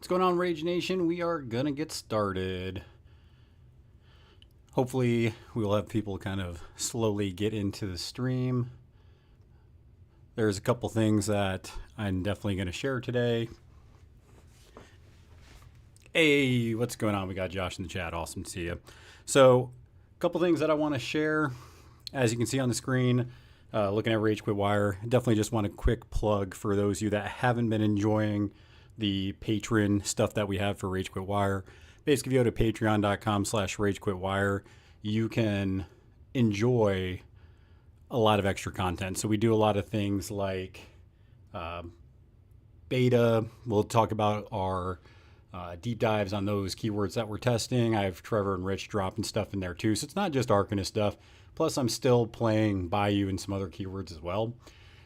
What's going on, Rage Nation? We are gonna get started. Hopefully, we will have people kind of slowly get into the stream. There's a couple things that I'm definitely gonna share today. Hey, what's going on? We got Josh in the chat. Awesome to see you. So, a couple things that I want to share. As you can see on the screen, looking at Rage Quit Wire, definitely just want a quick plug for those of you that haven't been enjoying the patron stuff that we have for Rage Quit Wire. Basically, if you go to patreon.com/ragequitwire, you can enjoy a lot of extra content. So we do a lot of things like beta. We'll talk about our deep dives on those keywords that we're testing. I have Trevor and Rich dropping stuff in there too. So it's not just Arcanist stuff. Plus, I'm still playing Bayou and some other keywords as well.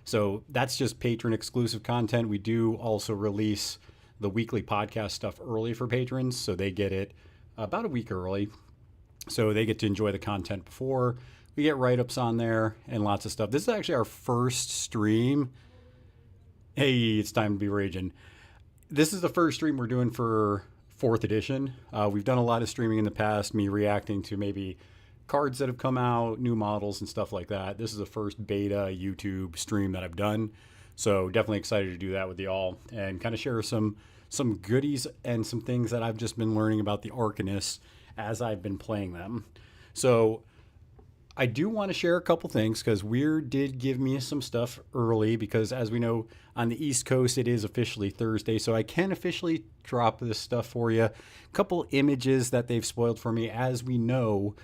So that's just patron exclusive content. We do also release the weekly podcast stuff early for patrons. So they get it about a week early. So they get to enjoy the content before. We get write-ups on there and lots of stuff. This is actually our first stream. Hey, it's time to be raging. This is the first stream we're doing for 4th edition. We've done a lot of streaming in the past, me reacting to maybe cards that have come out, new models and stuff like that. This is the first beta YouTube stream that I've done. So definitely excited to do that with y'all and kind of share some goodies and some things that I've just been learning about the Arcanists as I've been playing them. So I do want to share a couple things because Wyrd did give me some stuff early because as we know on the East Coast, it is officially Thursday. So I can officially drop this stuff for you. A couple images that they've spoiled for me. As we know,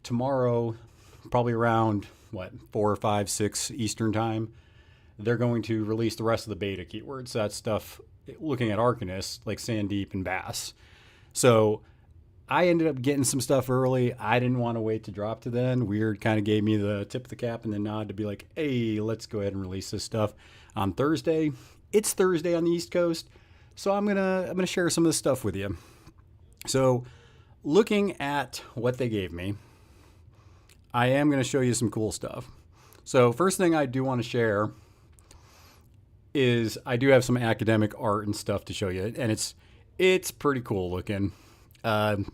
tomorrow, probably around 4 or 5, 6 Eastern time, they're going to release the rest of the beta keywords. So that's stuff looking at Arcanists like Sandeep and Bass. So I ended up getting some stuff early. I didn't want to wait to drop to then. Wyrd kind of gave me the tip of the cap and the nod to be like, hey, let's go ahead and release this stuff on Thursday. It's Thursday on the East Coast, so I'm gonna share some of this stuff with you. So looking at what they gave me, I am going to show you some cool stuff. So first thing I do want to share is I do have some academic art and stuff to show you, and it's pretty cool looking. They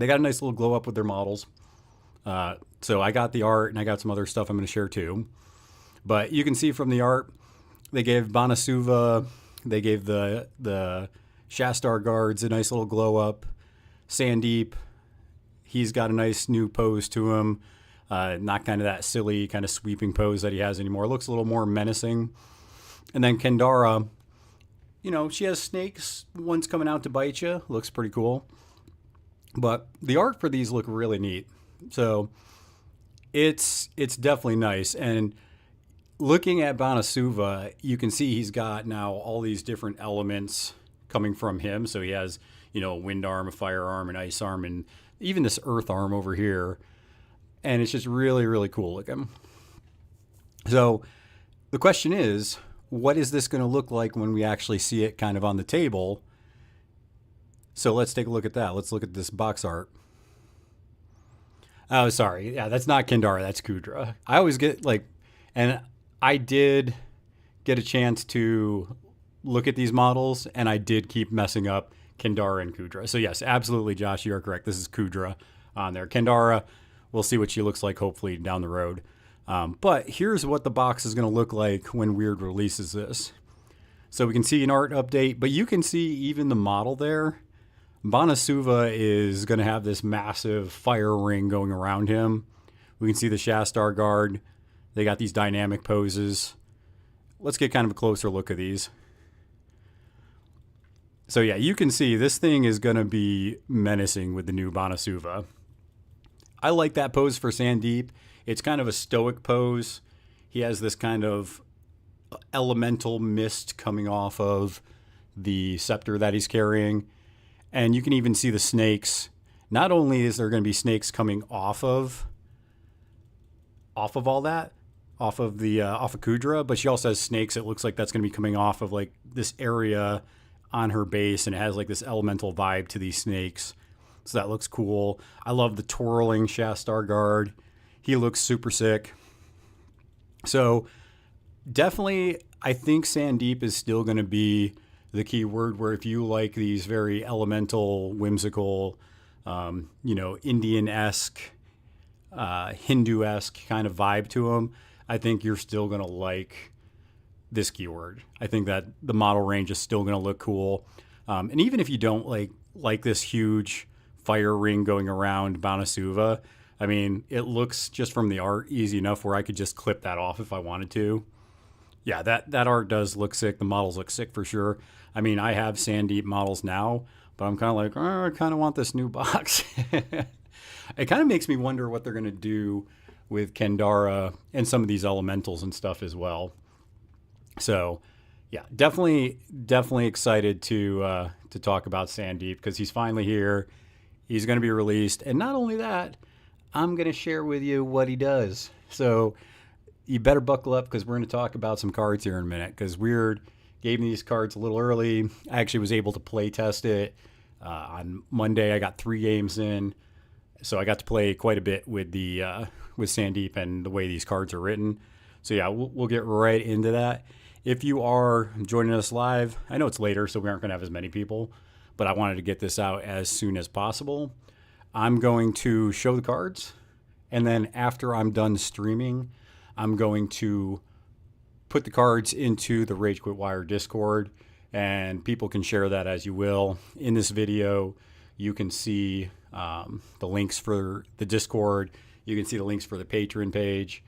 got a nice little glow up with their models. So I got the art and I got some other stuff I'm going to share too. But you can see from the art, they gave Banasuva, they gave the Shastar guards a nice little glow up. Sandeep, he's got a nice new pose to him. Not kind of that silly kind of sweeping pose that he has anymore. It looks a little more menacing. And then Kendara, she has snakes. One's coming out to bite you. Looks pretty cool. But the art for these look really neat. So it's definitely nice. And looking at Banasuva, you can see he's got now all these different elements coming from him. So he has, a wind arm, a fire arm, an ice arm, and even this earth arm over here. And it's just really, really cool looking. So the question is, what is this going to look like when we actually see it kind of on the table? So let's take a look at that. Let's look at this box art. Oh, sorry. Yeah, that's not Kendara. That's Kudra. I always get and I did get a chance to look at these models, and I did keep messing up Kendara and Kudra. So yes, absolutely, Josh, you are correct. This is Kudra on there. Kendara, we'll see what she looks like hopefully down the road. But here's what the box is going to look like when Wyrd releases this. So we can see an art update, but you can see even the model there. Banasuva is going to have this massive fire ring going around him. We can see the Shastar guard. They got these dynamic poses. Let's get kind of a closer look at these. So yeah, you can see this thing is going to be menacing with the new Banasuva. I like that pose for Sandeep. It's kind of a stoic pose. He has this kind of elemental mist coming off of the scepter that he's carrying. And you can even see the snakes. Not only is there going to be snakes coming off of all that, off of Kudra, but she also has snakes. It looks like that's going to be coming off of like this area on her base, and it has like this elemental vibe to these snakes. So that looks cool. I love the twirling Shastar guard. He looks super sick. So definitely, I think Sandeep is still going to be the keyword, where if you like these very elemental, whimsical, Indian-esque, Hindu-esque kind of vibe to them, I think you're still going to like this keyword. I think that the model range is still going to look cool. And even if you don't like this huge fire ring going around Banasuva, I mean, it looks, just from the art, easy enough where I could just clip that off if I wanted to. Yeah, that art does look sick. The models look sick for sure. I mean, I have Sandeep models now, but I'm kind of like, I kind of want this new box. It kind of makes me wonder what they're going to do with Kendara and some of these elementals and stuff as well. So, yeah, definitely excited to talk about Sandeep, because he's finally here. He's going to be released, and not only that, I'm going to share with you what he does. So you better buckle up, because we're going to talk about some cards here in a minute, because Wyrd gave me these cards a little early. I actually was able to play test it. On Monday, I got 3 games in. So I got to play quite a bit with with Sandeep and the way these cards are written. So yeah, we'll get right into that. If you are joining us live, I know it's later, so we aren't going to have as many people, but I wanted to get this out as soon as possible. I'm going to show the cards, and then after I'm done streaming, I'm going to put the cards into the Rage Quit Wire Discord, and people can share that as you will. In this video, you can see the links for the Discord. You can see the links for the Patreon page,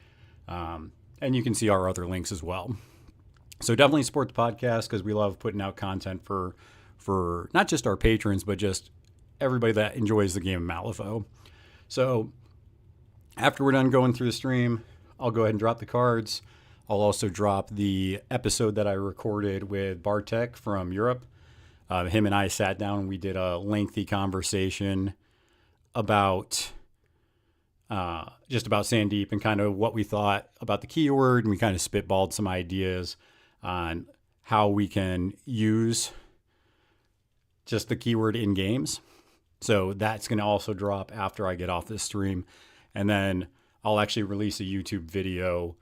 and you can see our other links as well. So definitely support the podcast, because we love putting out content for not just our patrons, but just everybody that enjoys the game of Malifaux. So after we're done going through the stream, I'll go ahead and drop the cards. I'll also drop the episode that I recorded with Bartek from Europe. Him and I sat down and we did a lengthy conversation about just about Sandeep and kind of what we thought about the keyword, and we kind of spitballed some ideas on how we can use just the keyword in games. So that's going to also drop after I get off this stream, and then I'll actually release a YouTube video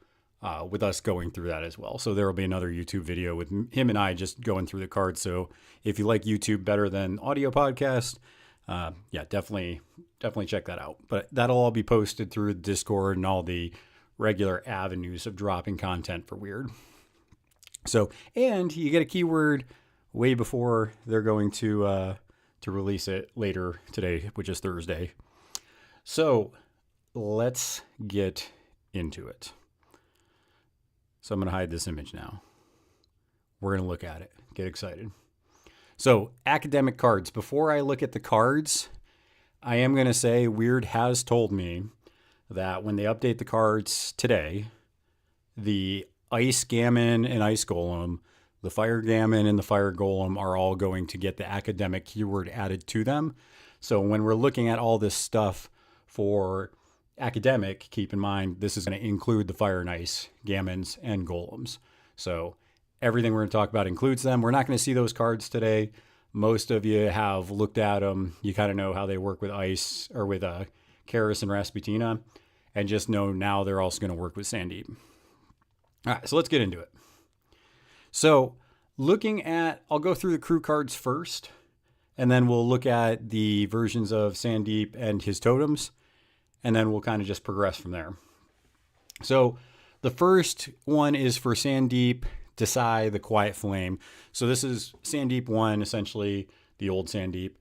with us going through that as well. So there will be another YouTube video with him and I just going through the cards. So if you like YouTube better than audio podcast, yeah, definitely check that out. But that'll all be posted through the Discord and all the regular avenues of dropping content for Wyrd. So, and you get a keyword way before they're going to release it later today, which is Thursday. So let's get into it. So I'm going to hide this image now. We're going to look at it. Get excited. So academic cards. Before I look at the cards, I am going to say Wyrd has told me that when they update the cards today, the Ice Gammon and Ice Golem, the Fire Gammon and the Fire Golem are all going to get the academic keyword added to them. So when we're looking at all this stuff for academic, keep in mind this is going to include the Fire and Ice Gammons and Golems. So everything we're going to talk about includes them. We're not going to see those cards today. Most of you have looked at them. You kind of know how they work with Ice, or with Karis and Rasputina, and just know now they're also going to work with Sandeep. All right, so let's get into it. So I'll go through the crew cards first, and then we'll look at the versions of Sandeep and his totems, and then we'll kind of just progress from there. So the first one is for Sandeep, Desai, the Quiet Flame. So this is Sandeep 1, essentially the old Sandeep.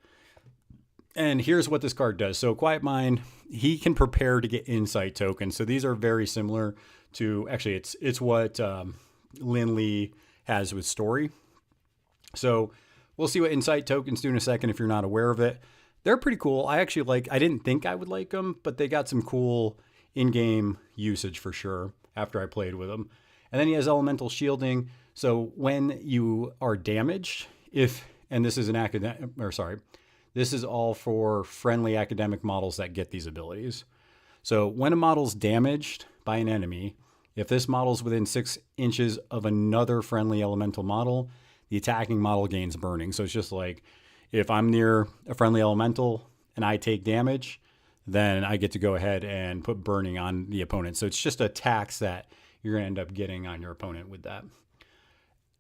And here's what this card does. So Quiet Mind, he can prepare to get insight tokens. So these are very similar to, actually it's what Lin Lee has with Story. So we'll see what insight tokens do in a second if you're not aware of it. They're pretty cool. I didn't think I would like them, but they got some cool in-game usage for sure after I played with them. And then he has elemental shielding. So when you are damaged, and this is this is all for friendly academic models that get these abilities. So when a model's damaged by an enemy, if this model's within 6 inches of another friendly elemental model, the attacking model gains burning. So it's just like, if I'm near a friendly elemental and I take damage, then I get to go ahead and put burning on the opponent. So it's just a tax that you're going to end up getting on your opponent with that.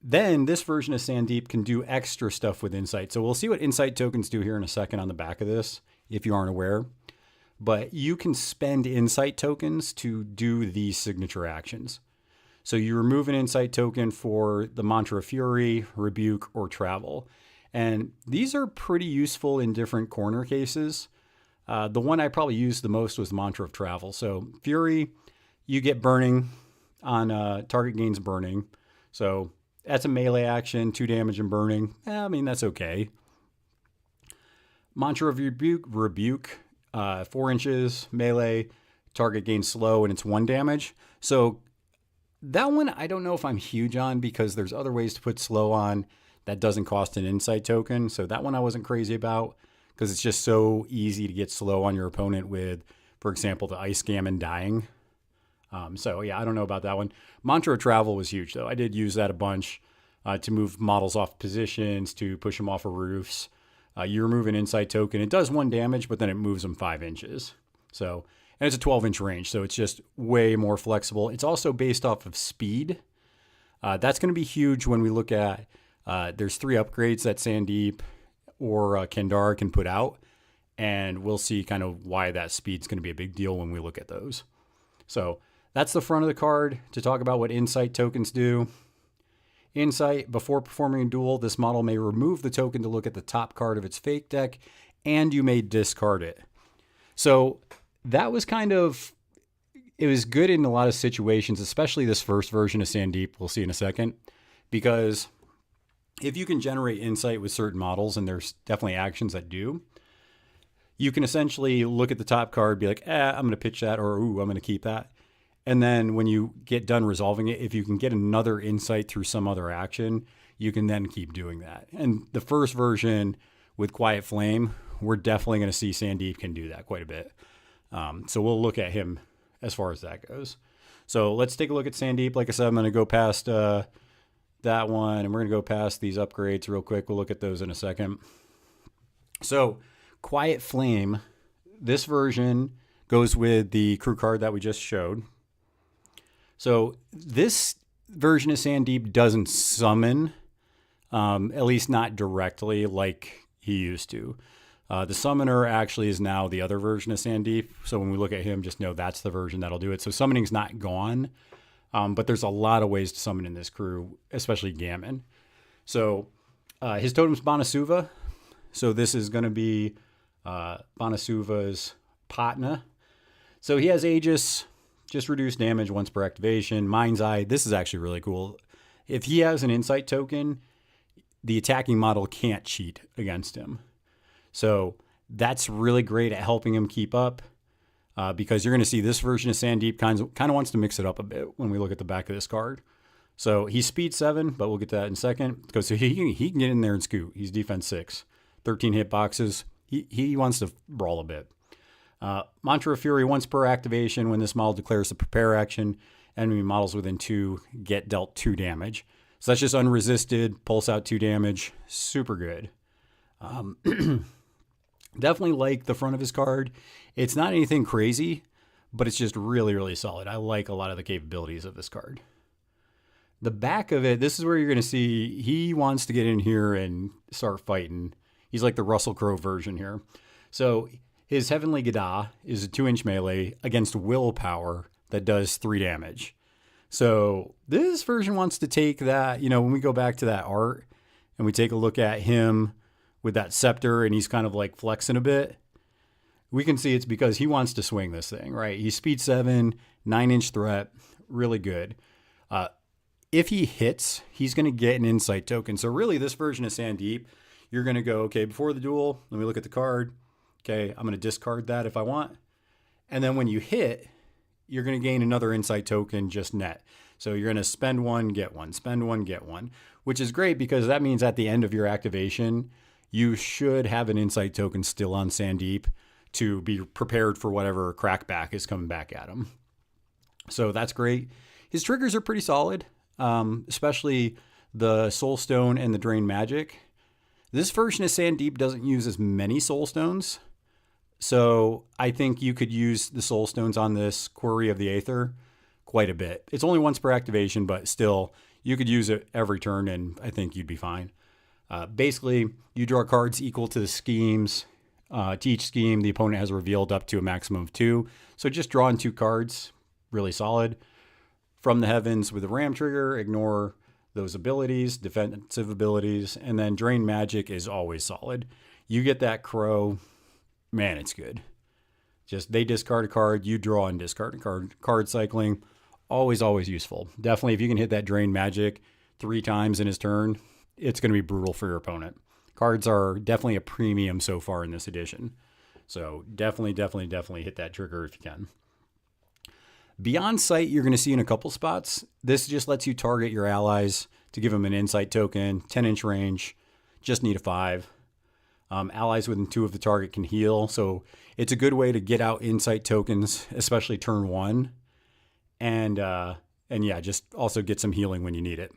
Then this version of Sandeep can do extra stuff with Insight. So we'll see what Insight tokens do here in a second on the back of this, if you aren't aware. But you can spend Insight tokens to do these signature actions. So you remove an Insight token for the Mantra of Fury, Rebuke, or Travel. And these are pretty useful in different corner cases. The one I probably used the most was the Mantra of Travel. So Fury, you get burning on target gains burning. So that's a melee action, 2 damage and burning. I mean, that's okay. Mantra of Rebuke, 4 inches, melee, target gains slow, and it's 1 damage. So that one, I don't know if I'm huge on because there's other ways to put slow on that doesn't cost an Insight token. So that one I wasn't crazy about because it's just so easy to get slow on your opponent with, for example, the Ice Gammon dying. So yeah, I don't know about that one. Mantra of Travel was huge though. I did use that a bunch to move models off positions, to push them off of roofs. You remove an Insight token. It does 1 damage, but then it moves them 5 inches. So, and it's a 12-inch range, so it's just way more flexible. It's also based off of speed. That's going to be huge when we look at, there's 3 upgrades that Sandeep or Kendar can put out, and we'll see kind of why that speed's going to be a big deal when we look at those. So that's the front of the card to talk about what Insight tokens do. Insight, before performing a duel, this model may remove the token to look at the top card of its fake deck, and you may discard it. So that was kind of, it was good in a lot of situations, especially this first version of Sandeep, we'll see in a second, because if you can generate Insight with certain models, and there's definitely actions that do, you can essentially look at the top card, be like, I'm going to pitch that, or ooh, I'm going to keep that. And then when you get done resolving it, if you can get another Insight through some other action, you can then keep doing that. And the first version with Quiet Flame, we're definitely going to see Sandeep can do that quite a bit. So we'll look at him as far as that goes. So let's take a look at Sandeep. Like I said, I'm going to go past that one, and we're going to go past these upgrades real quick. We'll look at those in a second. So Quiet Flame, this version goes with the crew card that we just showed. So this version of Sandeep doesn't summon, at least not directly like he used to. The summoner actually is now the other version of Sandeep. So when we look at him, just know that's the version that'll do it. So summoning's not gone, but there's a lot of ways to summon in this crew, especially Gammon. So his totem's Banasuva. So this is going to be Banasuva's Patna. So he has Aegis, just reduce damage once per activation. Mind's Eye, this is actually really cool. If he has an Insight token, the attacking model can't cheat against him. So that's really great at helping him keep up because you're going to see this version of Sandeep kind of wants to mix it up a bit when we look at the back of this card. So he's speed 7, but we'll get to that in a second. Because he can get in there and scoot. He's defense 6, 13 hit boxes. He wants to brawl a bit. Mantra of Fury, once per activation, when this model declares the prepare action, enemy models within 2 get dealt 2 damage. So that's just unresisted, pulse out 2 damage, super good. Definitely like the front of his card. It's not anything crazy, but it's just really, really solid. I like a lot of the capabilities of this card. The back of it, this is where you're going to see he wants to get in here and start fighting. He's like the Russell Crowe version here. So his Heavenly Gada is a 2-inch melee against willpower that does 3 damage. So this version wants to take that, when we go back to that art and we take a look at him with that scepter and he's kind of like flexing a bit, we can see it's because he wants to swing this thing, right? He's speed 7, 9-inch threat, really good. If he hits, he's going to get an Insight token. So really this version of Sandeep, you're going to go, okay, before the duel, let me look at the card. Okay, I'm going to discard that if I want. And then when you hit, you're going to gain another Insight token just net. So you're going to spend 1, get 1, spend 1, get 1, which is great because that means at the end of your activation, you should have an Insight token still on Sandeep to be prepared for whatever crackback is coming back at him. So that's great. His triggers are pretty solid, especially the Soul Stone and the Drain Magic. This version of Sandeep doesn't use as many Soul Stones. So I think you could use the Soul Stones on this Quarry of the Aether quite a bit. It's only once per activation, but still, you could use it every turn, and I think you'd be fine. Basically, you draw cards equal to the schemes. To each scheme, the opponent has revealed up to a maximum of 2. So just drawing 2 cards, really solid. From the heavens with a ram trigger, ignore those abilities, defensive abilities, and then drain magic is always solid. You get that crow, man, it's good. Just they discard a card, you draw and discard a card. Card cycling, always useful. Definitely if you can hit that drain magic 3 times in his turn, it's going to be brutal for your opponent. Cards are definitely a premium so far in this edition. So definitely hit that trigger if you can. Beyond sight, you're going to see in a couple spots. This just lets you target your allies to give them an insight token, 10-inch range, just need a 5. Allies within 2 of the target can heal, so it's a good way to get out insight tokens, especially turn 1. And yeah, just also get some healing when you need it.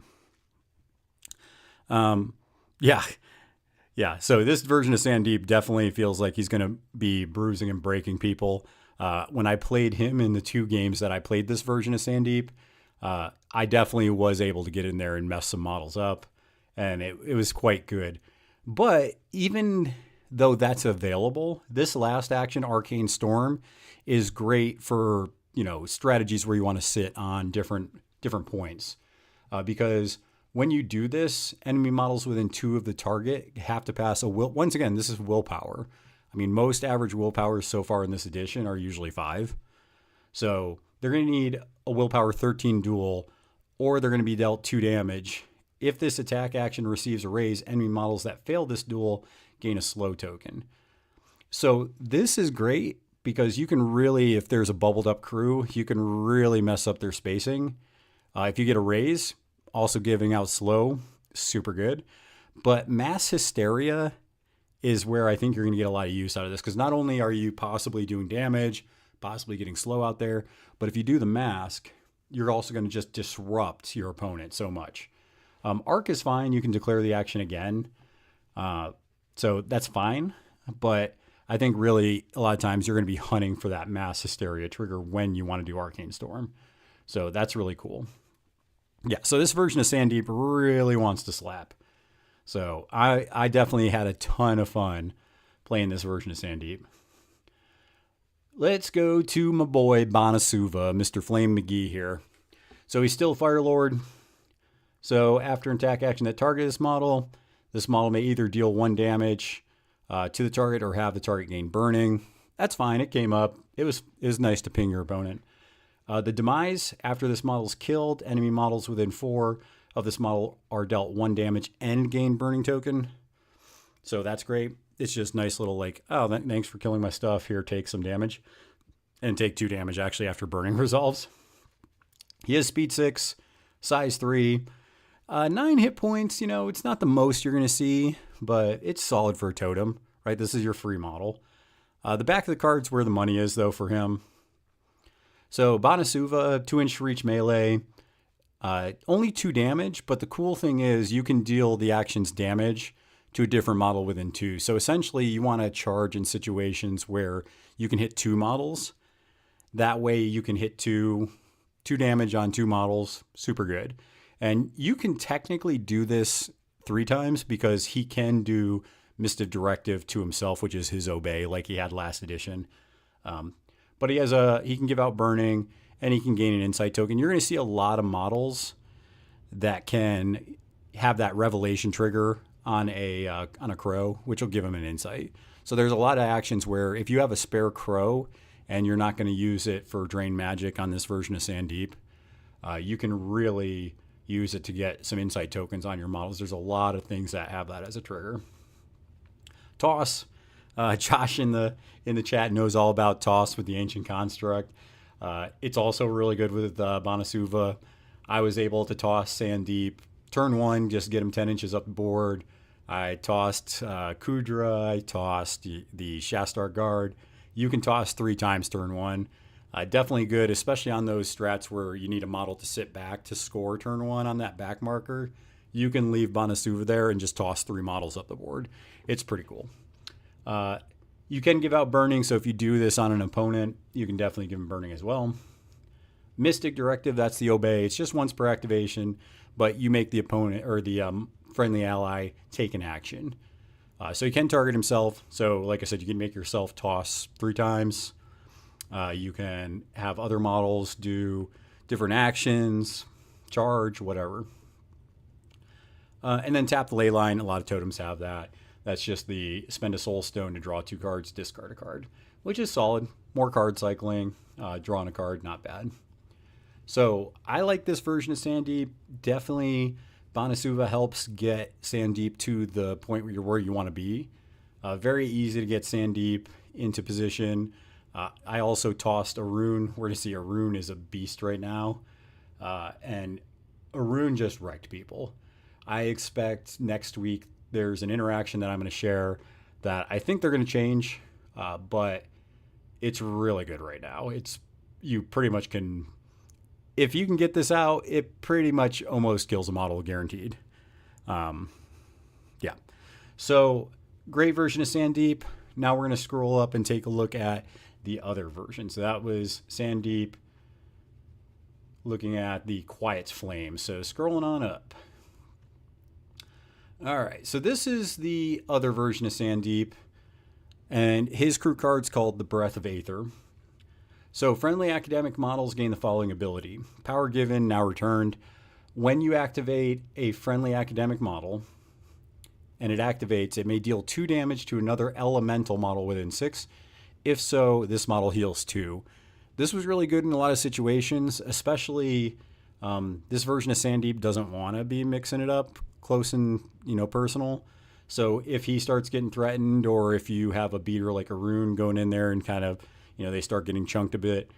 Yeah. So this version of Sandeep definitely feels like he's going to be bruising and breaking people. When I played him in the 2 games that I played this version of Sandeep, I definitely was able to get in there and mess some models up, and it was quite good. But even though that's available, this last action, Arcane Storm, is great for, strategies where you want to sit on different points. Because when you do this, enemy models within 2 of the target have to pass a will. Once again, this is willpower. I mean, most average willpowers so far in this edition are usually 5. So they're going to need a willpower 13 duel, or they're going to be dealt 2 damage. If this attack action receives a raise, enemy models that fail this duel gain a slow token. So this is great because you can really, if there's a bubbled up crew, you can really mess up their spacing. If you get a raise, also giving out slow, super good. But mass hysteria is where I think you're going to get a lot of use out of this, because not only are you possibly doing damage, possibly getting slow out there, but if you do the mask, you're also going to just disrupt your opponent so much. Arc is fine. You can declare the action again. So that's fine. But I think really a lot of times you're going to be hunting for that mass hysteria trigger when you want to do Arcane Storm. So that's really cool. Yeah, so this version of Sandeep really wants to slap. So I definitely had a ton of fun playing this version of Sandeep. Let's go to my boy Banasuva, Mr. Flame McGee here. So he's still Fire Lord. So after an attack action that targets this model may either deal 1 damage to the target or have the target gain burning. That's fine. It came up. It was nice to ping your opponent. The demise, after this model is killed, enemy models within 4 of this model are dealt 1 damage and gain burning token. So that's great. It's just nice little thanks for killing my stuff. Here, take some damage. And take 2 damage actually after burning resolves. He has speed 6, size 3, 9 hit points. It's not the most you're going to see, but it's solid for a totem, right? This is your free model. The back of the card's where the money is, though, for him. So Banasuva, 2-inch reach melee, only 2 damage, but the cool thing is you can deal the action's damage to a different model within 2. So essentially you want to charge in situations where you can hit 2 models. That way you can hit 2 damage on 2 models, super good. And you can technically do this 3 times because he can do Mystic Directive to himself, which is his obey, like he had last edition. But he can give out burning, and he can gain an insight token. You're going to see a lot of models that can have that revelation trigger on a crow, which will give him an insight. So there's a lot of actions where if you have a spare crow and you're not going to use it for drain magic on this version of Sandeep, you can really use it to get some insight tokens on your models. There's a lot of things that have that as a trigger. Toss. Josh in the chat knows all about Toss with the Ancient Construct. It's also really good with Banasuva. I was able to toss Sandeep turn 1, just get him 10 inches up the board. I tossed Kudra. I tossed the Shastar Guard. You can toss 3 times turn 1. Definitely good, especially on those strats where you need a model to sit back to score turn 1 on that back marker. You can leave Banasuva there and just toss 3 models up the board. It's pretty cool. You can give out burning, so if you do this on an opponent, you can definitely give him burning as well. Mystic Directive, that's the obey. It's just once per activation, but you make the opponent or the friendly ally take an action. So he can target himself. So like I said, you can make yourself toss 3 times. You can have other models do different actions, charge, whatever. And then tap the ley line. A lot of totems have that. That's just the spend a soul stone to draw 2 cards, discard a card, which is solid. More card cycling, drawing a card, not bad. So I like this version of Sandeep. Definitely Banasuva helps get Sandeep to the point where you want to be. Very easy to get Sandeep into position. I also tossed Arun. We're to see Arun is a beast right now. And Arun just wrecked people. I expect next week there's an interaction that I'm going to share that I think they're going to change, but it's really good right now. You pretty much can, if you can get this out, it pretty much almost kills a model guaranteed. Yeah. So great version of Sandeep. Now we're going to scroll up and take a look at the other version. So that was Sandeep looking at the Quiet Flame. So scrolling on up. All right, so this is the other version of Sandeep, and his crew card's called the Breath of Aether. So friendly academic models gain the following ability. Power given, now returned. When you activate a friendly academic model, and it activates, it may deal 2 damage to another elemental model within 6. If so, this model heals 2. This was really good in a lot of situations, especially this version of Sandeep doesn't want to be mixing it up close and personal. So if he starts getting threatened, or if you have a beater like Arun going in there and kind of they start getting chunked a bit,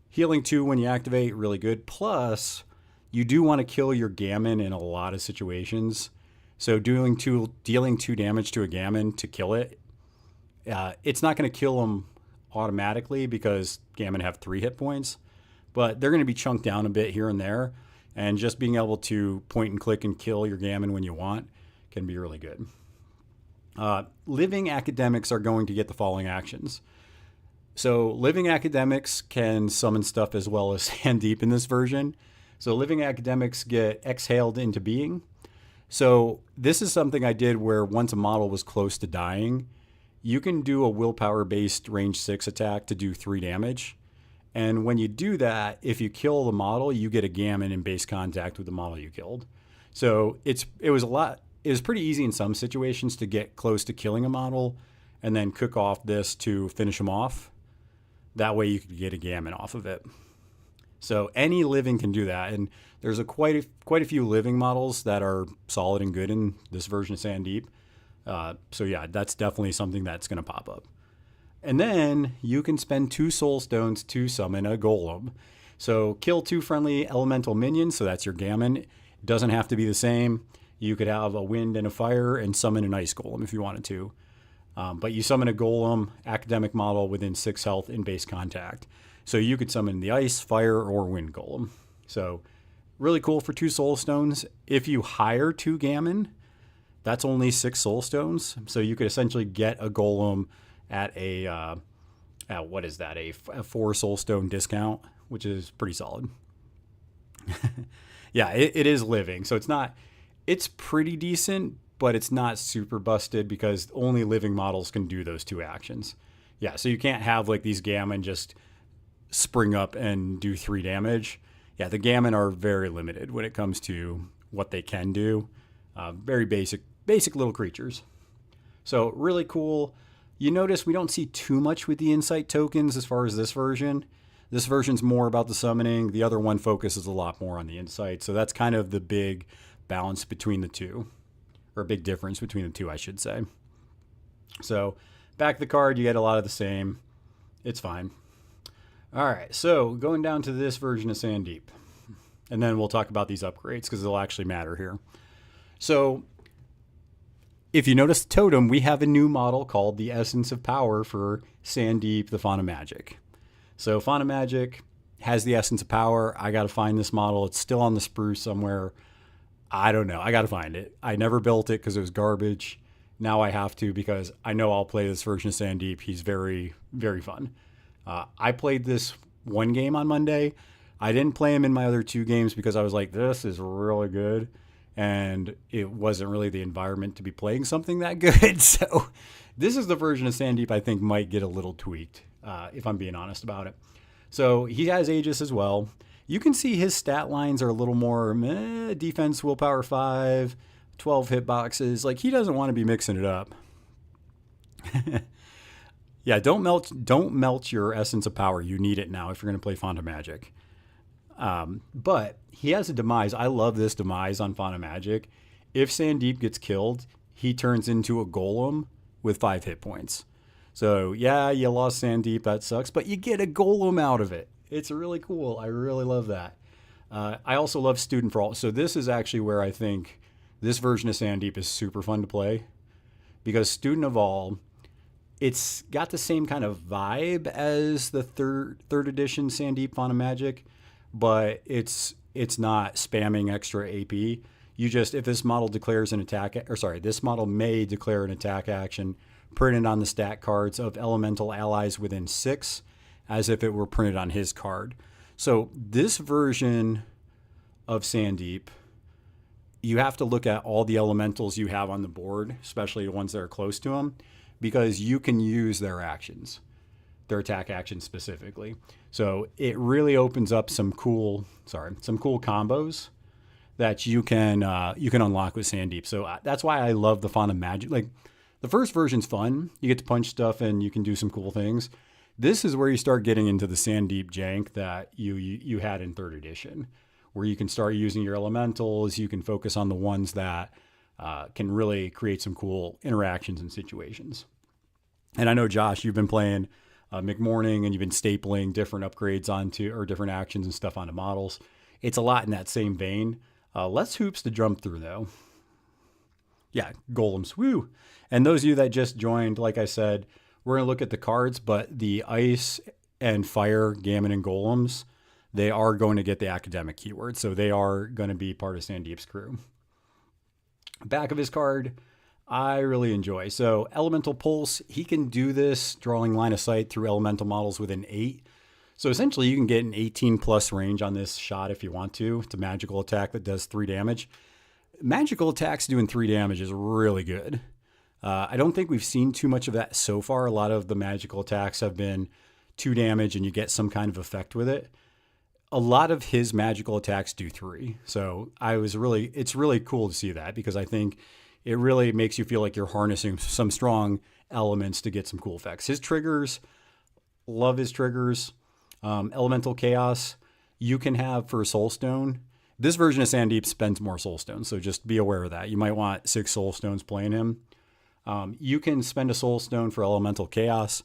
healing 2 when you activate, really good. Plus you do want to kill your Gammon in a lot of situations. So dealing 2 damage to a Gammon to kill it, it's not going to kill him automatically because Gammon have 3 hit points, but they're going to be chunked down a bit here and there. And just being able to point and click and kill your Gammon when you want can be really good. Living Academics are going to get the following actions. So Living Academics can summon stuff as well as Sandeep in this version. So Living Academics get exhaled into being. So this is something I did where once a model was close to dying, you can do a willpower-based range 6 attack to do 3 damage. And when you do that, if you kill the model, you get a Gammon in base contact with the model you killed. So it was pretty easy in some situations to get close to killing a model and then cook off this to finish them off. That way you could get a Gammon off of it. So any living can do that. And there's quite a few living models that are solid and good in this version of Sandeep. So yeah, that's definitely something that's going to pop up. And then you can spend 2 soul stones to summon a golem. So kill 2 friendly elemental minions. So that's your Gammon. It doesn't have to be the same. You could have a wind and a fire and summon an ice golem if you wanted to. But you summon a golem academic model within 6 health in base contact. So you could summon the ice, fire, or wind golem. So really cool for 2 soul stones. If you hire 2 Gammon, that's only 6 soul stones. So you could essentially get a golem at a 4 soul stone discount, which is pretty solid. Yeah, it is living. So it's pretty decent, but it's not super busted because only living models can do those 2 actions. Yeah, so you can't have like these Gammon just spring up and do 3 damage. Yeah, the Gammon are very limited when it comes to what they can do. Very basic little creatures. So really cool. You notice we don't see too much with the insight tokens as far as this version. This version's more about the summoning. The other one focuses a lot more on the insight. So that's kind of the big balance between the two, or a big difference between the two, I should say. So back of the card, you get a lot of the same. It's fine. All right, so going down to this version of Sandeep, and then we'll talk about these upgrades because they'll actually matter here. So if you notice the totem, we have a new model called the Essence of Power for Sandeep, the Fauna Magic. So Fauna Magic has the Essence of Power. I got to find this model. It's still on the spruce somewhere. I don't know. I got to find it. I never built it because it was garbage. Now I have to because I know I'll play this version of Sandeep. He's very, very fun. I played this one game on Monday. I didn't play him in my other 2 games because I was like, this is really good. And it wasn't really the environment to be playing something that good. So this is the version of Sandeep I think might get a little tweaked, if I'm being honest about it. So he has Aegis as well. You can see his stat lines are a little more defense, willpower 5, 12 hitboxes. Like, he doesn't want to be mixing it up. Yeah, don't melt your essence of power. You need it now if you're going to play Font of Magic. But he has a demise. I love this demise on Font of Magic. If Sandeep gets killed, he turns into a golem with 5 hit points. So yeah, you lost Sandeep. That sucks, but you get a golem out of it. It's really cool. I really love that. I also love Student for All. So this is actually where I think this version of Sandeep is super fun to play, because Student of All, it's got the same kind of vibe as the third edition Sandeep Font of Magic, but it's not spamming extra AP. You just, if this model declares an attack, or sorry, this model may declare an attack action printed on the stat cards of elemental allies within 6, as if it were printed on his card. So this version of Sandeep, you have to look at all the elementals you have on the board, especially the ones that are close to him, because you can use their actions, their attack actions specifically. So it really opens up some cool combos that you can unlock with Sandeep. So that's why I love the Font of Magic. Like, the first version's fun. You get to punch stuff and you can do some cool things. This is where you start getting into the Sandeep jank that you had in 3rd edition, where you can start using your elementals. You can focus on the ones that can really create some cool interactions and situations. And I know, Josh, you've been playing McMorning, and you've been stapling different upgrades onto, or different actions and stuff onto models. It's a lot in that same vein. Less hoops to jump through, though. Yeah, golems, woo! And those of you that just joined, like I said, we're going to look at the cards, but the ice and fire, gammon, and golems, they are going to get the academic keyword. So they are going to be part of Sandeep's crew. Back of his card, I really enjoy. So Elemental Pulse, he can do this drawing line of sight through elemental models within 8. So essentially you can get an 18 plus range on this shot if you want to. It's a magical attack that does 3 damage. Magical attacks doing 3 damage is really good. I don't think we've seen too much of that so far. A lot of the magical attacks have been 2 damage and you get some kind of effect with it. A lot of his magical attacks do 3. So it's really cool to see that, because I think it really makes you feel like you're harnessing some strong elements to get some cool effects. His triggers, love his triggers. Elemental Chaos, you can have for Soulstone. This version of Sandeep spends more Soulstones, so just be aware of that. You might want 6 Soulstones playing him. You can spend a Soulstone for Elemental Chaos.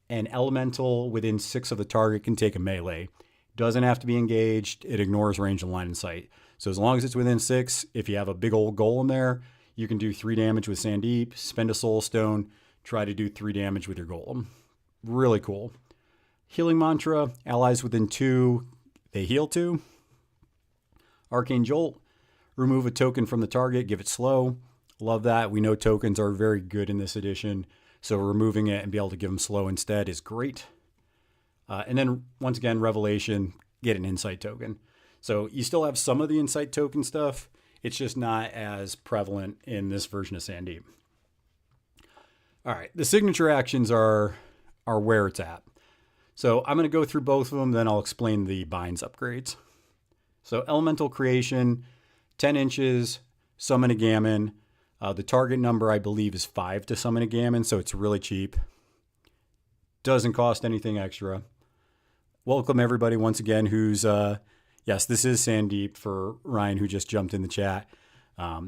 An Elemental within 6 of the target can take a melee. Doesn't have to be engaged. It ignores range and line of sight. So as long as it's within 6, if you have a big old golem there, you can do 3 damage with Sandeep, spend a Soulstone, try to do 3 damage with your golem. Really cool. Healing Mantra, allies within 2, they heal 2. Arcane Jolt, remove a token from the target, give it slow. Love that. We know tokens are very good in this edition, so removing it and be able to give them slow instead is great. And then, once again, Revelation, get an Insight token. So you still have some of the Insight token stuff. It's just not as prevalent in this version of Sandeep. All right, the signature actions are where it's at. So I'm going to go through both of them, then I'll explain the binds upgrades. So Elemental Creation, 10 inches, summon a gammon. The target number, I believe, is 5 to summon a gammon, so it's really cheap. Doesn't cost anything extra. Welcome everybody once again who's, yes, this is Sandeep for Ryan who just jumped in the chat.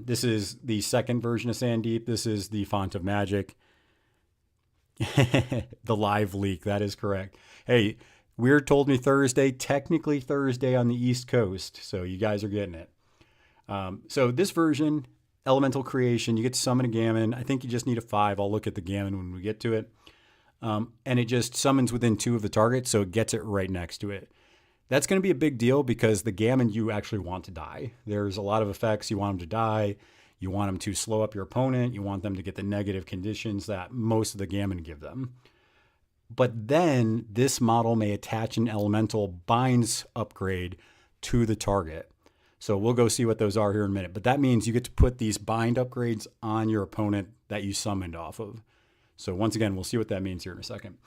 This is the second version of Sandeep. This is the Font of Magic. The live leak, that is correct. Hey, Wyrd told me Thursday, technically Thursday on the East Coast, so you guys are getting it. So this version, Elemental Creation, you get to summon a gammon. I think you just need a 5. I'll look at the gammon when we get to it. And it just summons within 2 of the target, so it gets it right next to it. That's going to be a big deal because the gammon you actually want to die. There's a lot of effects. You want them to die. You want them to slow up your opponent. You want them to get the negative conditions that most of the gammon give them. But then this model may attach an elemental binds upgrade to the target. So we'll go see what those are here in a minute. But that means you get to put these bind upgrades on your opponent that you summoned off of. So once again, we'll see what that means here in a second.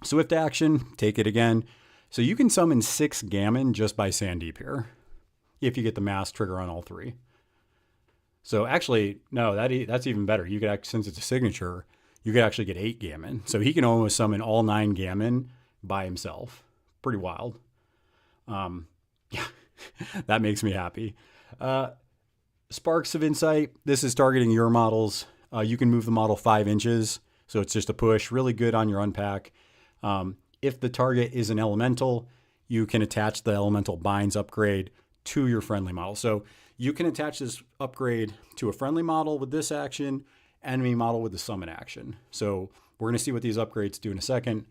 Swift action, take it again. So you can summon 6 Gammon just by Sandeep here, if you get the mass trigger on all 3. So actually, no, that's even better. You could, since it's a signature, you could actually get 8 Gammon. So he can almost summon all 9 Gammon by himself. Pretty wild. Yeah, that makes me happy. Sparks of Insight. This is targeting your models. You can move the model 5 inches. So it's just a push. Really good on your unpack. If the target is an elemental, you can attach the elemental binds upgrade to your friendly model. So you can attach this upgrade to a friendly model with this action, enemy model with the summon action. So we're going to see what these upgrades do in a second.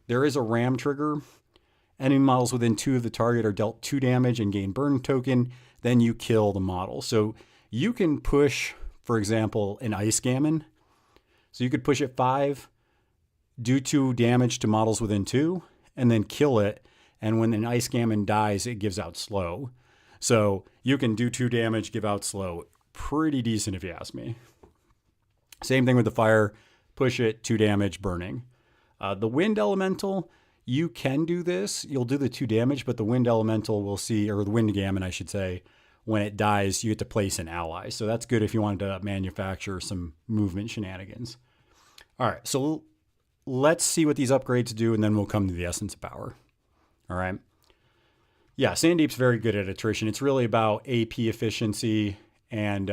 There is a ram trigger. Enemy models within 2 of the target are dealt 2 damage and gain burn token. Then you kill the model. So you can push, for example, an Ice Gammon. So you could push it 5, do 2 damage to models within 2, and then kill it. And when an Ice Gammon dies, it gives out slow. So you can do 2 damage, give out slow. Pretty decent if you ask me. Same thing with the fire. Push it, 2 damage, burning. The wind elemental, you can do this. You'll do the 2 damage, but the wind elemental will see, or the wind gammon, I should say, when it dies, you get to place an ally. So that's good if you wanted to manufacture some movement shenanigans. All right, so let's see what these upgrades do, and then we'll come to the essence of power. All right. Yeah, Sandeep's very good at attrition. It's really about AP efficiency and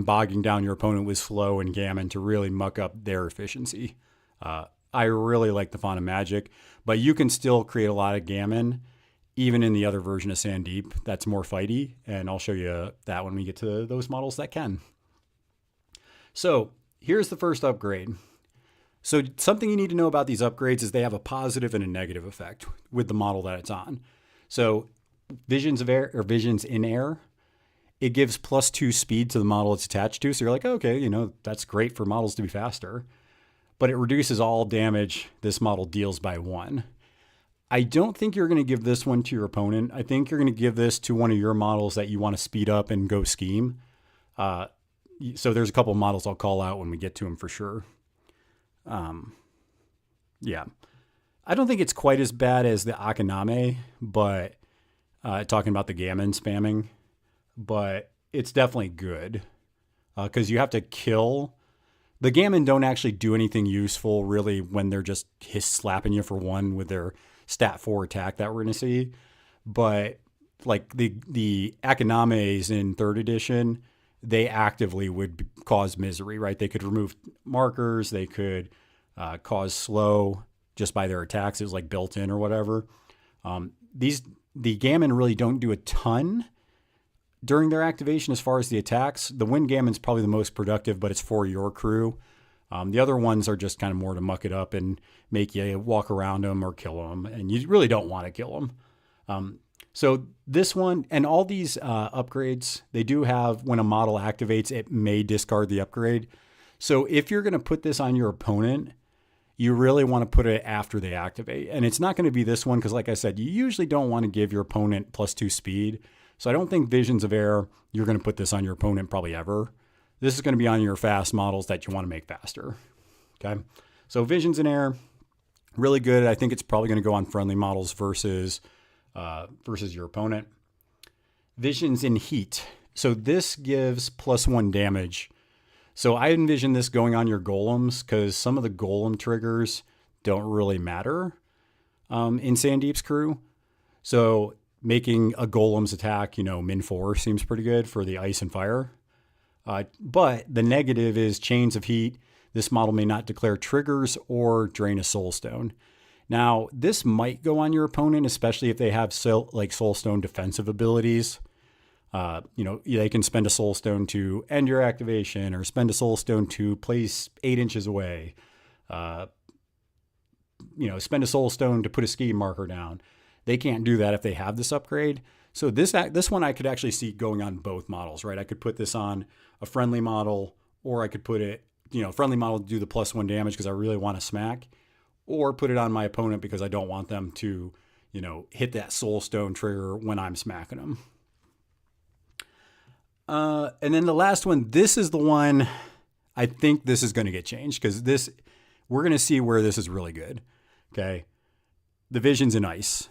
bogging down your opponent with slow and gammon to really muck up their efficiency. I really like the Font of Magic, but you can still create a lot of gammon even in the other version of Sandeep that's more fighty, and I'll show you that when we get to those models that can. So here's the first upgrade. So something you need to know about these upgrades is they have a positive and a negative effect with the model that it's on. So Visions of Air, or Visions in Air, it gives +2 speed to the model it's attached to. So you're like, okay, that's great for models to be faster. But it reduces all damage this model deals by 1. I don't think you're going to give this one to your opponent. I think you're going to give this to one of your models that you want to speed up and go scheme. So there's a couple of models I'll call out when we get to them for sure. Yeah. I don't think it's quite as bad as the Akaname, but talking about the gammon spamming, but it's definitely good because you have to kill. The gammon don't actually do anything useful really when they're just slapping you for 1 with their stat 4 attack that we're going to see. But like the Akanames in 3rd edition, they actively would cause misery, right? They could remove markers. They could cause slow just by their attacks. It was like built in or whatever. The gammon really don't do a ton during their activation as far as the attacks. The wind gammon's probably the most productive, but it's for your crew. The other ones are just kind of more to muck it up and make you walk around them or kill them. And you really don't want to kill them. So this one and all these upgrades, they do have, when a model activates, it may discard the upgrade. So if you're going to put this on your opponent, you really want to put it after they activate. And it's not going to be this one because, like I said, you usually don't want to give your opponent +2 speed. So I don't think Visions of Air, you're going to put this on your opponent probably ever. This is going to be on your fast models that you want to make faster. Okay. So Visions in Air, really good. I think it's probably going to go on friendly models versus your opponent. Visions in Heat. So this gives +1 damage. So I envision this going on your golems because some of the golem triggers don't really matter in Sandeep's crew. So making a golem's attack, min 4 seems pretty good for the ice and fire. But the negative is Chains of Heat. This model may not declare triggers or drain a soul stone. Now, this might go on your opponent, especially if they have soul stone defensive abilities. They can spend a soul stone to end your activation or spend a soul stone to place 8 inches away. Spend a soul stone to put a ski marker down. They can't do that if they have this upgrade. So this one I could actually see going on both models, right? I could put this on a friendly model, or I could put it, friendly model to do the +1 damage because I really want to smack, or put it on my opponent because I don't want them to, hit that soul stone trigger when I'm smacking them. And then the last one, this is the one I think this is going to get changed because we're going to see where this is really good. Okay. The Visions in Ice.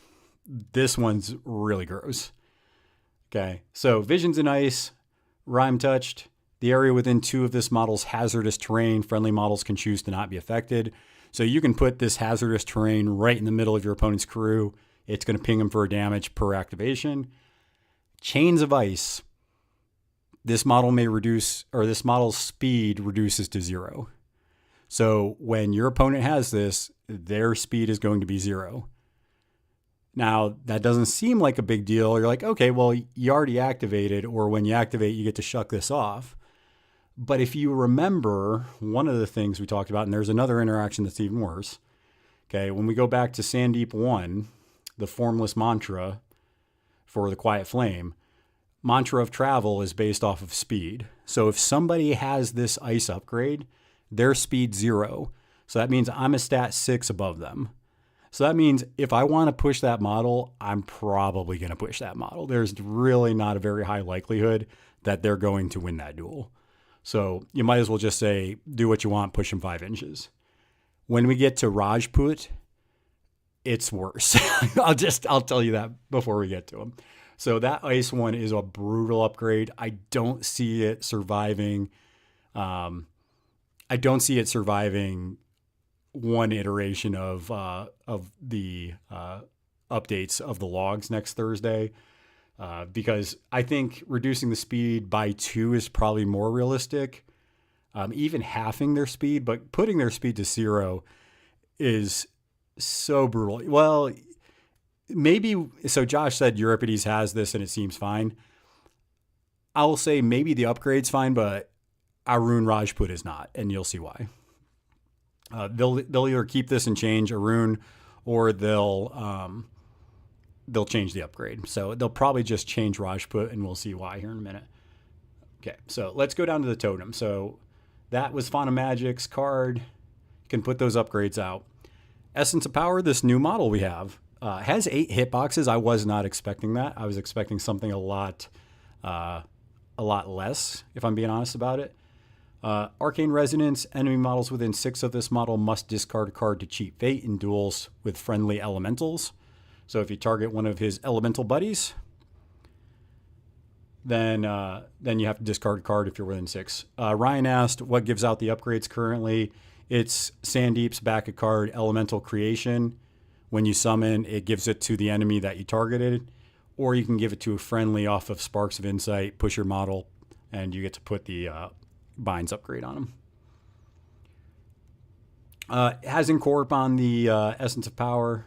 This one's really gross. Okay. So Visions in Ice, Rhyme Touched. The area within 2 of this model's hazardous terrain, friendly models can choose to not be affected. So you can put this hazardous terrain right in the middle of your opponent's crew. It's going to ping them for a damage per activation. Chains of Ice. This model may reduce, or this model's speed reduces to 0. So when your opponent has this, their speed is going to be 0. Now, that doesn't seem like a big deal. You're like, okay, well, you already activated, or when you activate, you get to shuck this off. But if you remember, one of the things we talked about, and there's another interaction that's even worse. Okay, when we go back to Sandeep 1, the formless mantra for the Quiet Flame, mantra of travel is based off of speed. So if somebody has this ice upgrade, their speed 0. So that means I'm a stat 6 above them. So that means if I want to push that model, I'm probably going to push that model. There's really not a very high likelihood that they're going to win that duel. So you might as well just say, do what you want, push them 5 inches. When we get to Rajput, it's worse. I'll tell you that before we get to them. So that ice one is a brutal upgrade. I don't see it surviving. I don't see it surviving one iteration of the updates of the logs next Thursday, because I think reducing the speed by 2 is probably more realistic. Even halving their speed, but putting their speed to 0 is so brutal. Well, maybe, so Josh said Euripides has this and it seems fine. I'll say maybe the upgrade's fine, but Arun Rajput is not, and you'll see why. They'll either keep this and change Arun, or they'll change the upgrade. So they'll probably just change Rajput, and we'll see why here in a minute. Okay, so let's go down to the totem. So that was Fauna Magic's card. You can put those upgrades out. Essence of Power, this new model we have, has 8 hitboxes. I was not expecting that. I was expecting something a lot less, if I'm being honest about it. Arcane Resonance, enemy models within 6 of this model must discard a card to cheat fate in duels with friendly elementals. So if you target one of his elemental buddies, then you have to discard a card if you're within 6. Ryan asked what gives out the upgrades currently. It's Sandeep's back a card, Elemental Creation. When you summon, it gives it to the enemy that you targeted, or you can give it to a friendly off of Sparks of Insight, push your model, and you get to put the Binds upgrade on him. Has Incorp on the Essence of Power.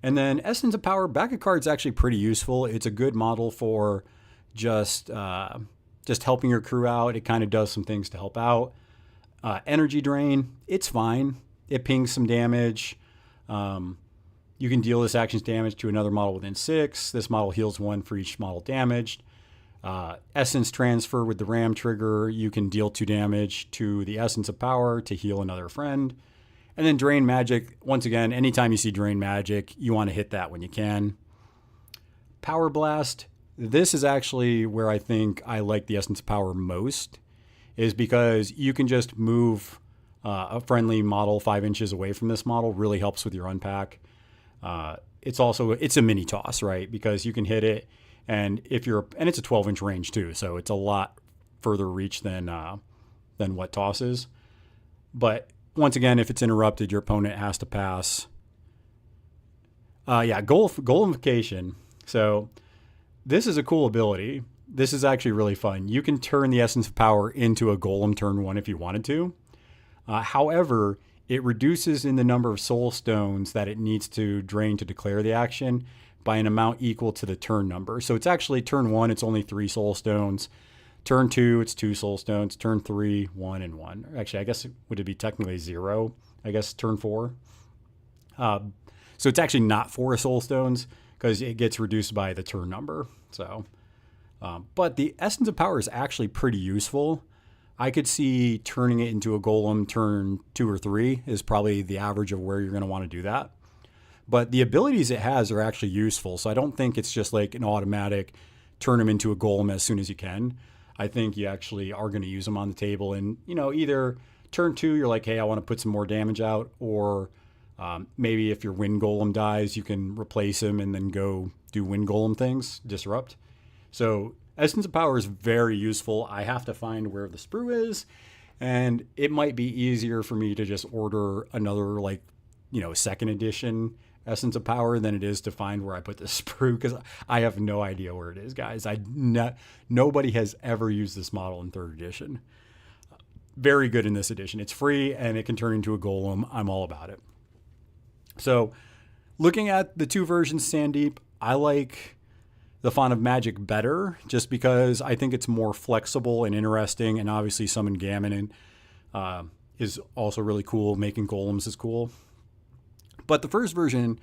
And then Essence of Power, back a card is actually pretty useful. It's a good model for just helping your crew out. It kind of does some things to help out. Energy Drain, it's fine. It pings some damage. You can deal this action's damage to another model within 6. This model heals 1 for each model damaged. Essence Transfer with the Ram trigger, you can deal 2 damage to the Essence of Power to heal another friend. And then Drain Magic, once again, anytime you see Drain Magic, you want to hit that when you can. Power Blast, this is actually where I think I like the Essence of Power most, is because you can just move a friendly model 5 inches away from this model. Really helps with your unpack. It's a mini toss, right? Because you can hit it, and it's a 12-inch range too, so it's a lot further reach than what toss is. But once again, if it's interrupted, your opponent has to pass. Golemification. So this is a cool ability. This is actually really fun. You can turn the Essence of Power into a Golem turn 1 if you wanted to. However, it reduces in the number of soul stones that it needs to drain to declare the action by an amount equal to the turn number. So it's actually turn 1, it's only 3 soul stones. Turn 2, it's 2 soul stones. Turn 3, 1 and 1. Actually, I guess would it be technically 0? I guess turn 4. So it's actually not 4 soul stones because it gets reduced by the turn number. So, but the Essence of Power is actually pretty useful. I could see turning it into a golem turn 2 or 3 is probably the average of where you're going to want to do that. But the abilities it has are actually useful. So I don't think it's just like an automatic turn them into a golem as soon as you can. I think you actually are going to use them on the table. And, either turn 2, you're like, hey, I want to put some more damage out. Or maybe if your wind golem dies, you can replace him and then go do wind golem things, disrupt. So Essence of Power is very useful. I have to find where the sprue is. And it might be easier for me to just order another, second edition Essence of Power than it is to find where I put the sprue, because I have no idea where it is, guys. Nobody has ever used this model in 3rd edition. Very good in this edition. It's free and it can turn into a golem. I'm all about it. So looking at the 2 versions, Sandeep, I like the Font of Magic better just because I think it's more flexible and interesting, and obviously Summon Gammon is also really cool. Making golems is cool. But the first version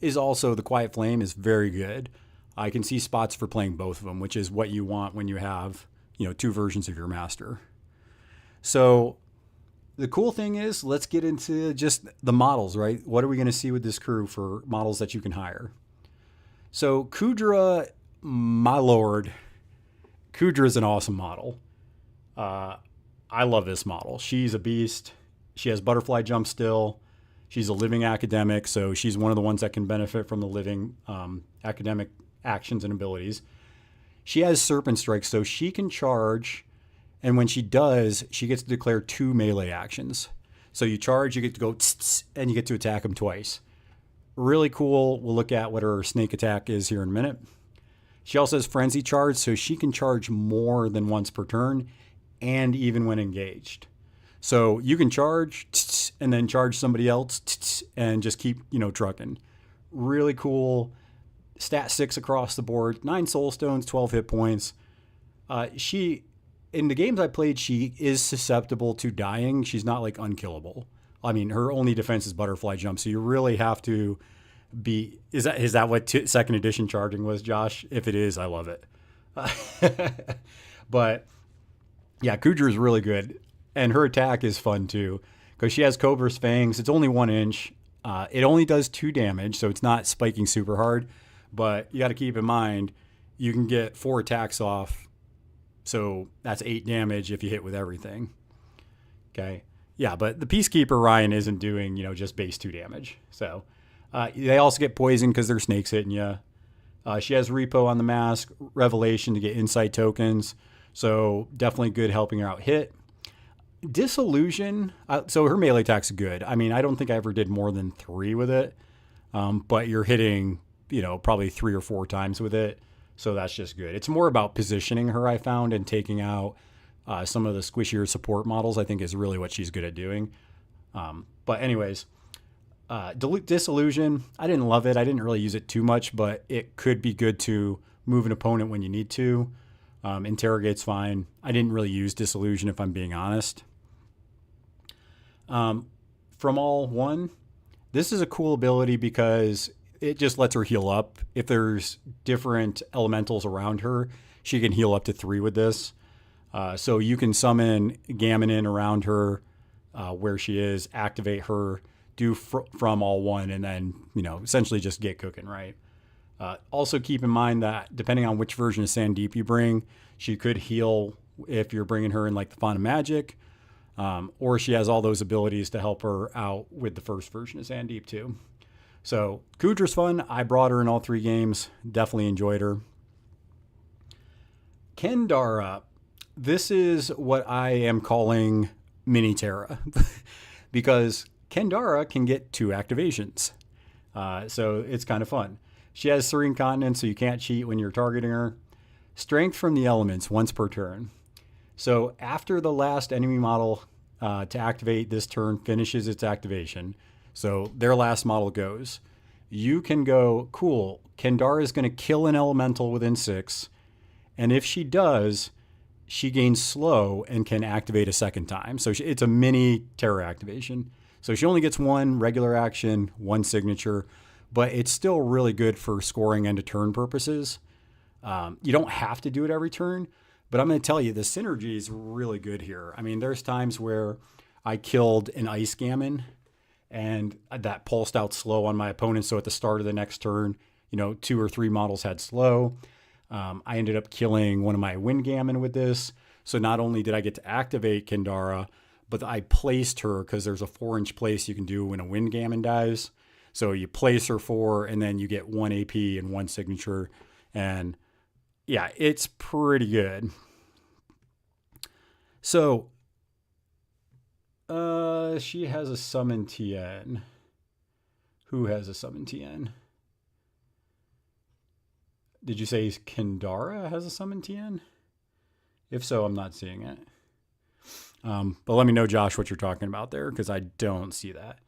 is also, the Quiet Flame is very good. I can see spots for playing both of them, which is what you want when you have, 2 versions of your master. So the cool thing is, let's get into just the models, right? What are we going to see with this crew for models that you can hire? So Kudra, my lord, Kudra is an awesome model. I love this model. She's a beast. She has butterfly jump still. She's a living academic, so she's one of the ones that can benefit from the living academic actions and abilities. She has Serpent Strike, so she can charge, and when she does, she gets to declare 2 melee actions. So you charge, you get to go tss, and you get to attack them twice. Really cool. We'll look at what her snake attack is here in a minute. She also has Frenzy Charge, so she can charge more than once per turn, and even when engaged. So you can charge and then charge somebody else and just keep, trucking. Really cool. Stat 6 across the board. 9 soul stones, 12 hit points. In the games I played, she is susceptible to dying. She's not like unkillable. I mean, her only defense is butterfly jump. So you really have to be, is that what 2nd edition charging was, Josh? If it is, I love it. But yeah, Kudra is really good. And her attack is fun too, because she has Cobra's Fangs. It's only 1 inch. It only does 2 damage, so it's not spiking super hard. But you got to keep in mind, you can get 4 attacks off. So that's 8 damage if you hit with everything. Okay. Yeah, but the Peacekeeper Ryan isn't doing, just base 2 damage. So they also get poisoned because their snakes hitting you. She has Repo on the mask, Revelation to get insight tokens. So definitely good helping her out hit. Disillusion, so her melee attack's good. I mean, I don't think I ever did more than 3 with it, but you're hitting, probably 3 or 4 times with it, so that's just good. It's more about positioning her, I found, and taking out some of the squishier support models, I think is really what she's good at doing. But anyways, Disillusion, I didn't love it. I didn't really use it too much, but it could be good to move an opponent when you need to. Interrogate's fine. I didn't really use Disillusion, if I'm being honest. From all 1, this is a cool ability because it just lets her heal up. If there's different elementals around her, she can heal up to 3 with this. So you can summon Gammon in around her where she is, activate her, do from all 1, and then, essentially just get cooking, right? Also keep in mind that depending on which version of Sandeep you bring, she could heal if you're bringing her in like the Font of Magic, or she has all those abilities to help her out with the first version of Sandeep too. So Kudra's fun. I brought her in all 3 games. Definitely enjoyed her. Kendara. This is what I am calling Mini Terra because Kendara can get 2 activations. So it's kind of fun. She has Serene Continence, so you can't cheat when you're targeting her. Strength from the elements once per turn. So after the last enemy model to activate this turn finishes its activation, so their last model goes, you can go, cool, Kendara is going to kill an elemental within 6, and if she does, she gains slow and can activate a second time. So it's a mini terror activation. So she only gets 1 regular action, 1 signature, but it's still really good for scoring end of turn purposes. You don't have to do it every turn, But I'm going to tell you, the synergy is really good here. I mean, there's times where I killed an Ice Gammon and that pulsed out slow on my opponent. So at the start of the next turn, 2 or 3 models had slow. I ended up killing one of my Wind Gammon with this. So not only did I get to activate Kendara, but I placed her because there's a 4-inch place you can do when a Wind Gammon dies. So you place her 4 and then you get 1 AP and 1 signature. And yeah, it's pretty good. So she has a summon TN. Who has a summon TN? Did you say Kendara has a summon TN? If so, I'm not seeing it. But let me know, Josh, what you're talking about there, because I don't see that.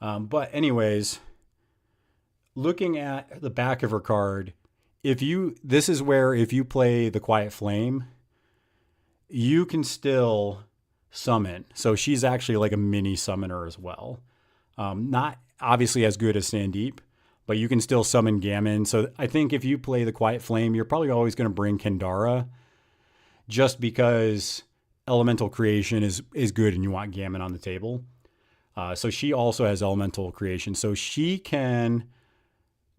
But anyways, looking at the back of her card, this is where if you play the Quiet Flame, you can still summon. So she's actually like a mini summoner as well. Not obviously as good as Sandeep, but you can still summon Gammon. So I think if you play the Quiet Flame, you're probably always going to bring Kendara just because elemental creation is good and you want Gammon on the table. So she also has elemental creation. So she can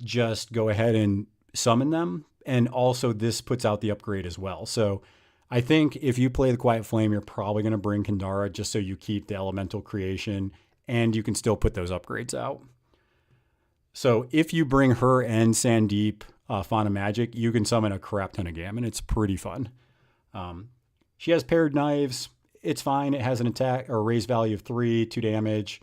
just go ahead and summon them. And also this puts out the upgrade as well. So I think if you play the Quiet Flame, you're probably going to bring Kendara just so you keep the elemental creation and you can still put those upgrades out. So if you bring her and Sandeep, Fauna Magic, you can summon a crap ton of Gammon. It's pretty fun. She has paired knives. It's fine. It has an attack or raise value of 3, 2 damage.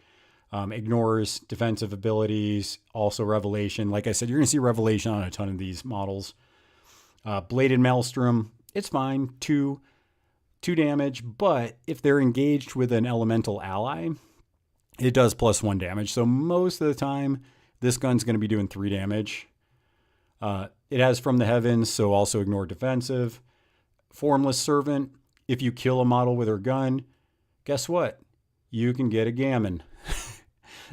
Ignores defensive abilities. Also Revelation. Like I said, you're going to see Revelation on a ton of these models. Bladed Maelstrom. It's fine. 2 damage. But if they're engaged with an elemental ally, it does +1 damage. So most of the time, this gun's going to be doing 3 damage. It has From the Heavens, so also ignore defensive. Formless Servant. If you kill a model with her gun, guess what? You can get a Gammon.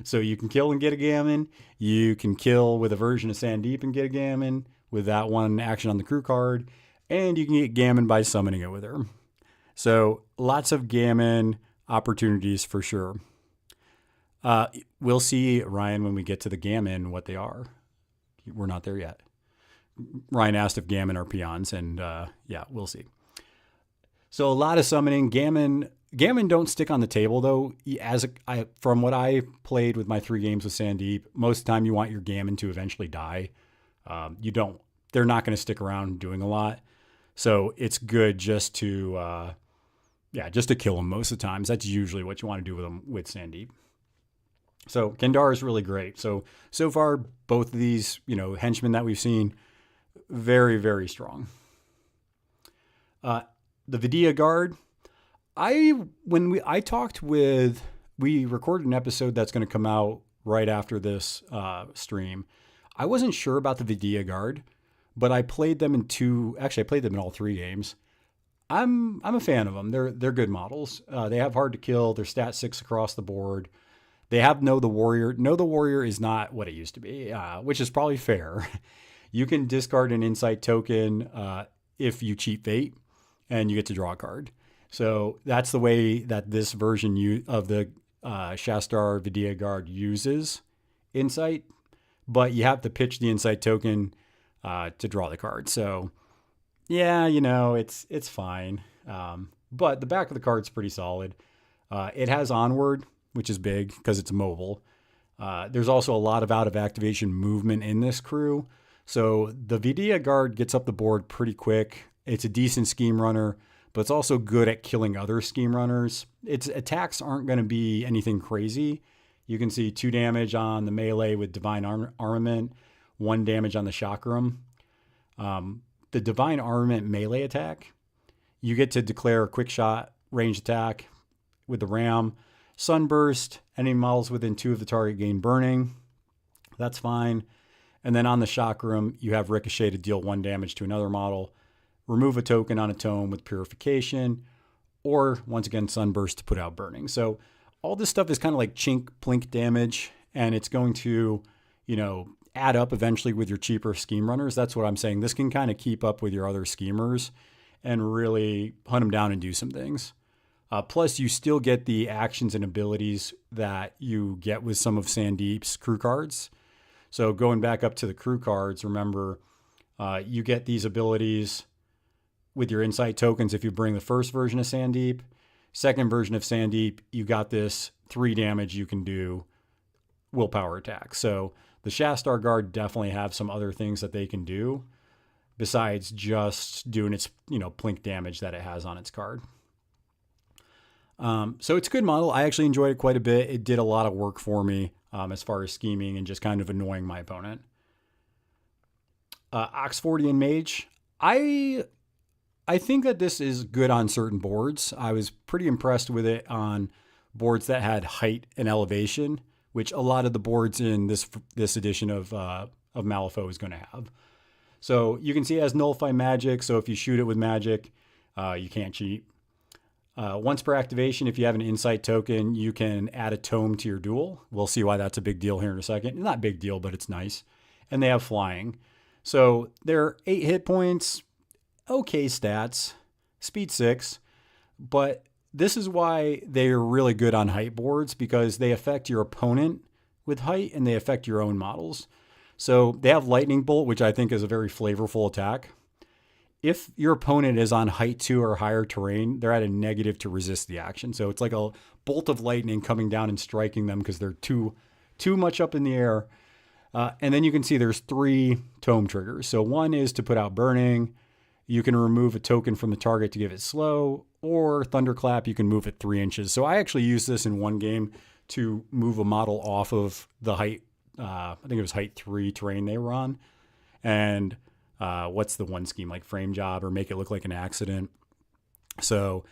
So you can kill and get a Gammon. You can kill with a version of Sandeep and get a Gammon with that one action on the crew card. And you can get Gammon by summoning it with her. So lots of Gammon opportunities for sure. We'll see, Ryan, when we get to the Gammon, what they are. We're not there yet. Ryan asked if Gammon are peons, and yeah, we'll see. So a lot of summoning. Gammon don't stick on the table, though. From what I played with my 3 games with Sandeep, most of the time you want your Gammon to eventually die. They're not going to stick around doing a lot. So it's good just to kill them most of the times. That's usually what you want to do with them with Sandeep. So Kendara is really great. So far, both of these, henchmen that we've seen, very, very strong. The Vidya Guard. We recorded an episode that's going to come out right after this stream. I wasn't sure about the Vidya Guard, but I played them I played them in all 3 games. I'm a fan of them. They're good models. They have hard to kill. They're stat 6 across the board. They have Know the Warrior. Know the Warrior is not what it used to be, which is probably fair. You can discard an insight token if you cheat Fate, and you get to draw a card. So that's the way that this version of the Shastar Vidya Guard uses insight, but you have to pitch the insight token to draw the card. So yeah, it's fine. But the back of the card's pretty solid. It has Onward, which is big because it's mobile. There's also a lot of out of activation movement in this crew. So the Vidya Guard gets up the board pretty quick. It's a decent scheme runner, but it's also good at killing other scheme runners. Its attacks aren't going to be anything crazy. You can see 2 damage on the melee with Divine Armament, 1 damage on the Chakram. The Divine Armament melee attack, you get to declare a quick shot range attack with the Ram. Sunburst, any models within 2 of the target gain burning. That's fine. And then on the Chakram, you have Ricochet to deal 1 damage to another model. Remove a token on a tome with Purification, or once again, Sunburst to put out burning. So all this stuff is kind of like chink, plink damage, and it's going to, add up eventually with your cheaper scheme runners. That's what I'm saying. This can kind of keep up with your other schemers and really hunt them down and do some things. Plus, you still get the actions and abilities that you get with some of Sandeep's crew cards. So going back up to the crew cards, remember, you get these abilities with your insight tokens if you bring the first version of Sandeep. Second version of Sandeep, you got this 3 damage you can do willpower attack. So the Shastar Guard definitely have some other things that they can do besides just doing its, plink damage that it has on its card. So it's a good model. I actually enjoyed it quite a bit. It did a lot of work for me as far as scheming and just kind of annoying my opponent. Oxfordian Mage. I think that this is good on certain boards. I was pretty impressed with it on boards that had height and elevation, which a lot of the boards in this edition of Malifaux is going to have. So you can see it has Nullify Magic. So if you shoot it with magic, you can't cheat. Once per activation, if you have an insight token, you can add a tome to your duel. We'll see why that's a big deal here in a second. Not a big deal, but it's nice. And they have flying. So they're 8 hit points, okay stats, speed 6. But this is why they're really good on height boards, because they affect your opponent with height and they affect your own models. So they have Lightning Bolt, which I think is a very flavorful attack. If your opponent is on height 2 or higher terrain, they're at a negative to resist the action. So it's like a bolt of lightning coming down and striking them because they're too much up in the air. And then you can see there's 3 tome triggers. So one is to put out burning. You can remove a token from the target to give it slow, or Thunderclap, you can move it 3 inches. So I actually used this in one game to move a model off of the height, I think it was height 3 terrain they were on. And what's the one scheme, like frame job or make it look like an accident. So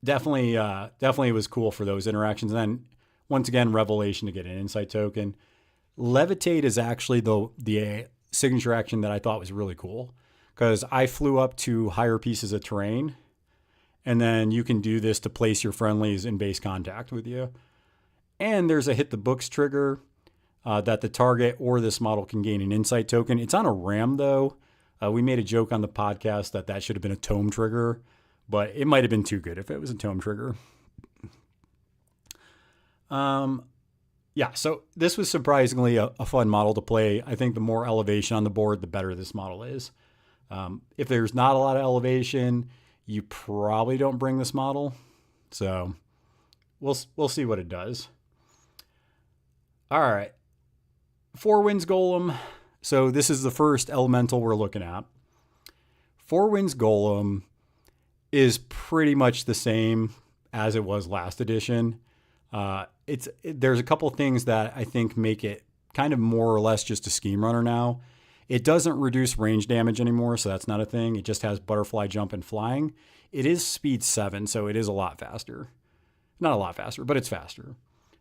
definitely it was cool for those interactions. And then once again, Revelation to get an insight token. Levitate is actually the signature action that I thought was really cool, because I flew up to higher pieces of terrain, and then you can do this to place your friendlies in base contact with you. And there's a hit the books trigger that the target or this model can gain an insight token. It's on a ram though. We made a joke on the podcast that should have been a tome trigger, but it might have been too good if it was a tome trigger. Yeah, so this was surprisingly a fun model to play. I think the more elevation on the board, the better this model is. If there's not a lot of elevation, you probably don't bring this model. So we'll see what it does. All right. 4 Winds Golem. So this is the first elemental we're looking at. 4 Winds Golem is pretty much the same as it was last edition. There's a couple things that I think make it kind of more or less just a scheme runner now. It doesn't reduce range damage anymore, so that's not a thing. It just has butterfly jump and flying. It is speed 7, so it is a lot faster. Not a lot faster, but it's faster.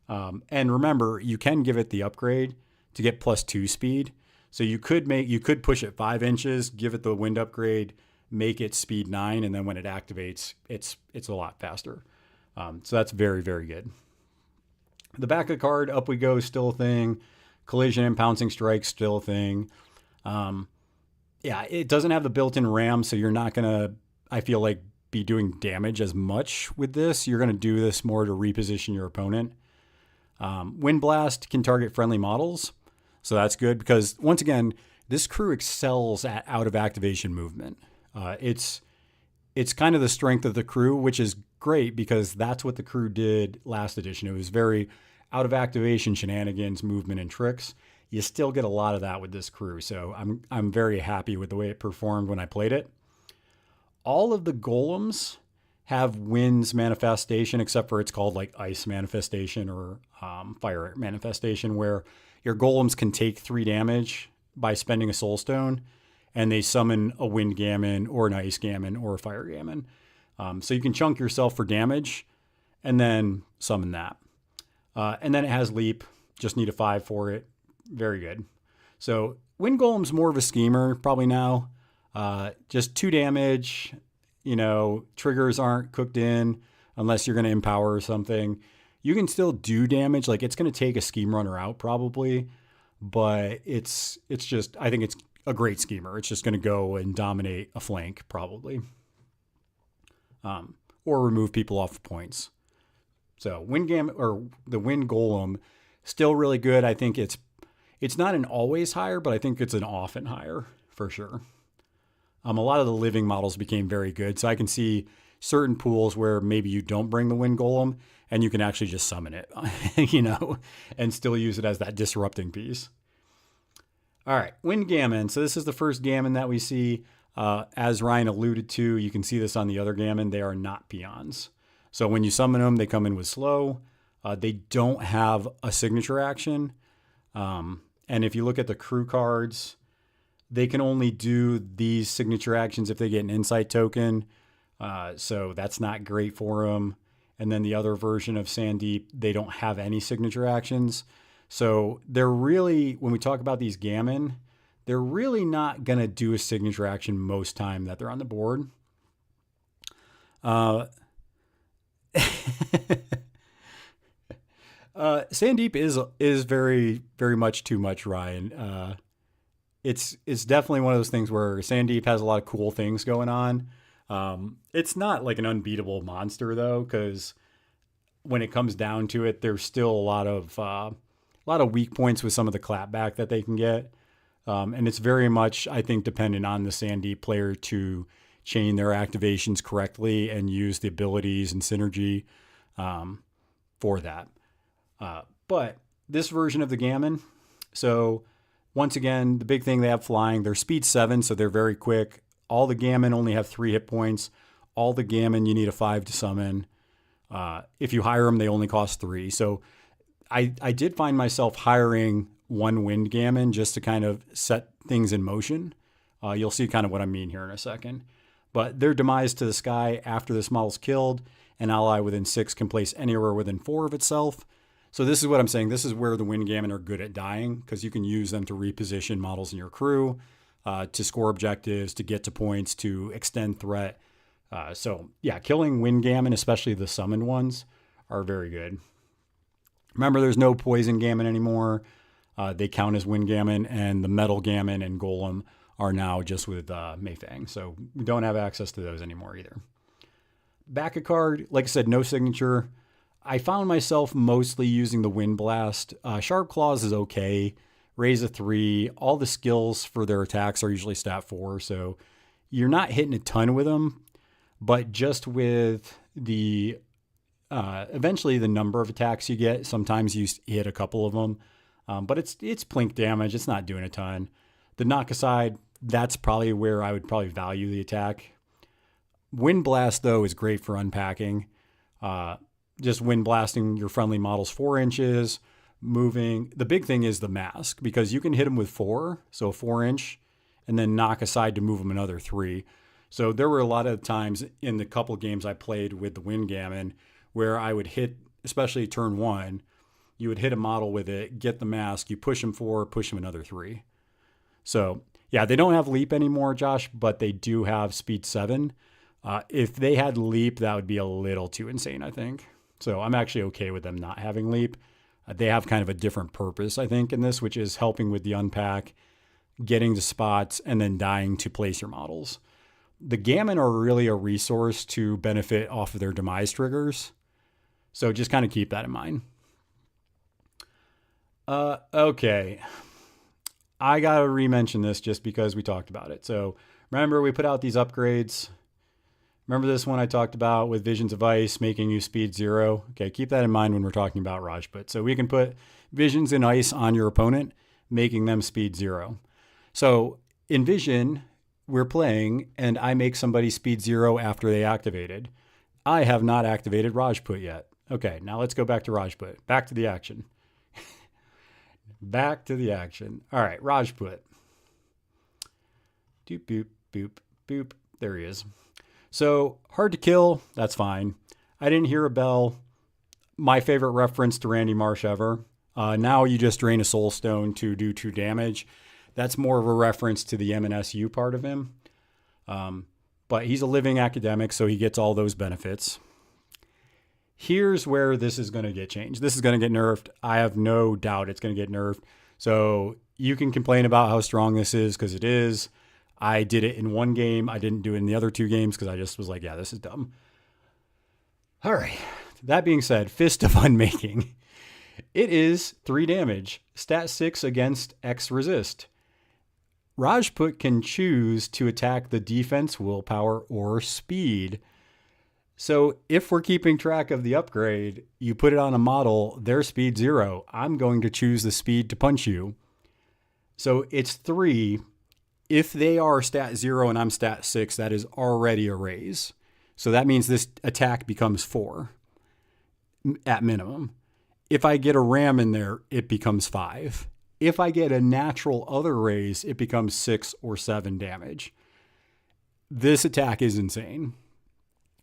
And remember, you can give it the upgrade to get +2 speed. So you could push it 5 inches, give it the wind upgrade, make it speed 9, and then when it activates, it's a lot faster. So that's very, very good. The back of the card, Up We Go, still a thing. Collision and Pouncing Strike, still a thing. Yeah, it doesn't have the built-in ram, so you're not gonna, I feel like, be doing damage as much with this. You're gonna do this more to reposition your opponent. Wind Blast can target friendly models. So that's good because, once again, this crew excels at out-of-activation movement. It's kind of the strength of the crew, which is great because that's what the crew did last edition. It was very out-of-activation shenanigans, movement, and tricks. You still get a lot of that with this crew, so I'm very happy with the way it performed when I played it. All of the golems have Winds Manifestation, except for it's called like Ice Manifestation or Fire Manifestation, where your golems can take 3 damage by spending a soul stone, and they summon a Wind Gammon or an Ice Gammon or a Fire Gammon. So you can chunk yourself for damage and then summon that. And then it has Leap, just need a 5 for it. Very good. So Wind Golem's more of a schemer probably now. Just 2 damage, triggers aren't cooked in unless you're going to empower or something. You can still do damage. Like, it's going to take a scheme runner out probably, but it's just, I think it's a great schemer. It's just going to go and dominate a flank probably. or remove people off points. So the Wind Golem, still really good. I think it's not an always higher, but I think it's an often higher for sure. A lot of the living models became very good, so I can see certain pools where maybe you don't bring the Wind Golem and you can actually just summon it, and still use it as that disrupting piece. All right, Wind Gammon. So this is the first Gammon that we see. As Ryan alluded to, you can see this on the other Gammon. They are not peons. So when you summon them, they come in with slow. They don't have a signature action. And if you look at the crew cards, they can only do these signature actions if they get an insight token. So that's not great for them. And then the other version of Sandeep, they don't have any signature actions. So they're really, when we talk about these Gammon, they're really not going to do a signature action most time that they're on the board. Sandeep is very, very much too much, Ryan. It's definitely one of those things where Sandeep has a lot of cool things going on. It's not like an unbeatable monster though, because when it comes down to it, there's still a lot of weak points with some of the clapback that they can get. And it's very much, I think, dependent on the Sandeep player to chain their activations correctly and use the abilities and synergy for that. But this version of the Gammon, so once again, the big thing, they have flying. They're speed 7, so they're very quick. All the Gammon only have 3 hit points. All the Gammon, you need a 5 to summon. If you hire them, they only cost 3. So I did find myself hiring one Wind Gammon just to kind of set things in motion. You'll see kind of what I mean here in a second. But their demise to the sky after this model's killed, an ally within 6 can place anywhere within 4 of itself. So this is what I'm saying. This is where the Wind Gammon are good at dying, because you can use them to reposition models in your crew, to score objectives, to get to points, to extend threat. So yeah, killing Wind Gammon, especially the summoned ones, are very good. Remember, there's no Poison Gammon anymore. They count as Wind Gammon, and the Metal Gammon and Golem are now just with Mayfang. So we don't have access to those anymore either. Back a card, like I said, no signature. I found myself mostly using the Wind Blast. Sharp Claws is okay. Raise a 3. All the skills for their attacks are usually stat 4, so you're not hitting a ton with them. But just with the eventually the number of attacks you get, sometimes you hit a couple of them. But it's plink damage. It's not doing a ton. The Knock Aside, that's probably where I would probably value the attack. Wind Blast, though, is great for unpacking. Just wind blasting your friendly models 4 inches, moving. The big thing is the mask, because you can hit them with 4, so 4 inch, and then knock aside to move them another 3. So there were a lot of times in the couple games I played with the Wind Gammon where I would hit, especially turn 1, you would hit a model with it, get the mask, you push them 4, push them another 3. So yeah, they don't have leap anymore, Josh, but they do have speed 7. If they had leap, that would be a little too insane, I think. So I'm actually okay with them not having leap. They have kind of a different purpose, I think, in this, which is helping with the unpack, getting to spots, and then dying to place your models. The Gammon are really a resource to benefit off of their demise triggers. So just kind of keep that in mind. Okay. I got to re-mention this just because we talked about it. So remember, we put out these upgrades. Remember this one I talked about with Visions of Ice, making you speed 0. Okay, keep that in mind when we're talking about Rajput. So we can put Visions in Ice on your opponent, making them speed 0. So in Vision, we're playing, and I make somebody speed 0 after they activated. I have not activated Rajput yet. Okay, now let's go back to Rajput. Back to the action. Back to the action. All right, Rajput. Doop, boop, boop, boop. There he is. So hard to kill. That's fine. I didn't hear a bell. My favorite reference to Randy Marsh ever. Now you just drain a soul stone to do 2 damage. That's more of a reference to the MNSU part of him. But he's a living academic, so he gets all those benefits. Here's where this is going to get changed. This is going to get nerfed. I have no doubt it's going to get nerfed. So you can complain about how strong this is, because it is. I did it in one game. I didn't do it in the other 2 games because I just was like, yeah, this is dumb. All right. That being said, Fist of Unmaking. It is 3 damage, stat 6 against X resist. Rajput can choose to attack the defense, willpower, or speed. So if we're keeping track of the upgrade, you put it on a model, their speed 0. I'm going to choose the speed to punch you. So it's 3. If they are stat 0 and I'm stat 6, that is already a raise. So that means this attack becomes 4 at minimum. If I get a ram in there, it becomes 5. If I get a natural other raise, it becomes 6 or 7 damage. This attack is insane.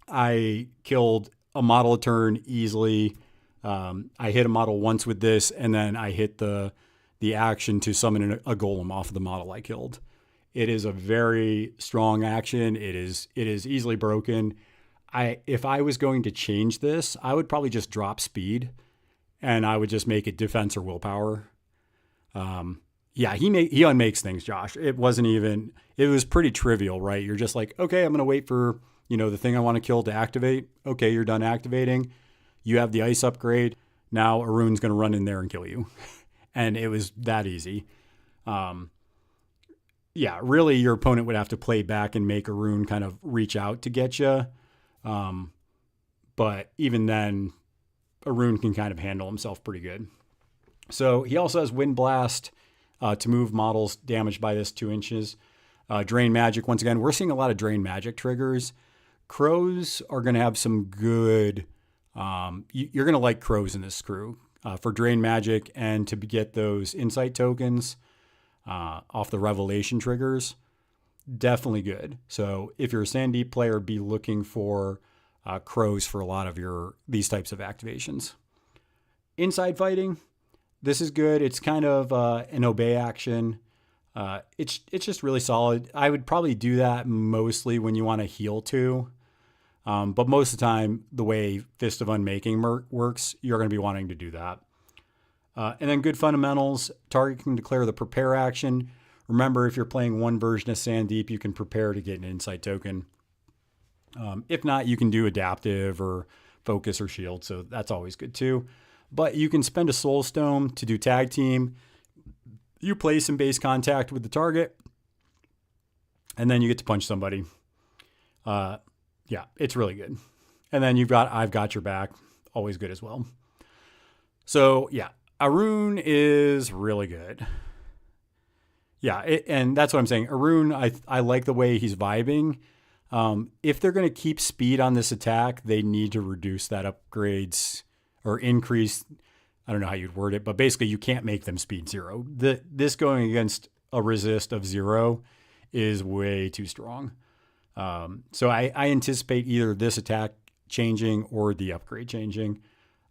I killed a model a turn easily. I hit a model once with this, and then I hit the action to summon a golem off of the model I killed. It is a very strong action. It is easily broken. If I was going to change this, I would probably just drop speed, and I would just make it defense or willpower. He unmakes things, Josh. It was pretty trivial, right? You're just like, okay, I'm going to wait for, the thing I want to kill to activate. Okay, you're done activating. You have the ice upgrade. Now Arun's going to run in there and kill you. And it was that easy. Really your opponent would have to play back and make Arun kind of reach out to get you. But even then, Arun can kind of handle himself pretty good. So he also has Wind Blast to move models damaged by this 2 inches. Drain Magic, once again, we're seeing a lot of Drain Magic triggers. Crows are going to have some good... you're going to like crows in this crew for Drain Magic and to get those Insight tokens off the Revelation triggers. Definitely good. So if you're a Sandeep player, be looking for crows for a lot of these types of activations. Inside Fighting, this is good. It's kind of an obey action. It's just really solid. I would probably do that mostly when you want to heal too. But most of the time, the way Fist of Unmaking works, you're going to be wanting to do that. And then good fundamentals. Target can declare the prepare action. Remember, if you're playing one version of Sandeep, you can prepare to get an insight token. If not, you can do adaptive or focus or shield. So that's always good too. But you can spend a soul stone to do tag team. You place in base contact with the target, and then you get to punch somebody. It's really good. And then I've got your back. Always good as well. So yeah, Arun is really good. Yeah, and that's what I'm saying. Arun, I like the way he's vibing. If they're going to keep speed on this attack, they need to reduce that upgrades or increase. I don't know how you'd word it, but basically you can't make them speed 0. This going against a resist of 0 is way too strong. So I anticipate either this attack changing or the upgrade changing.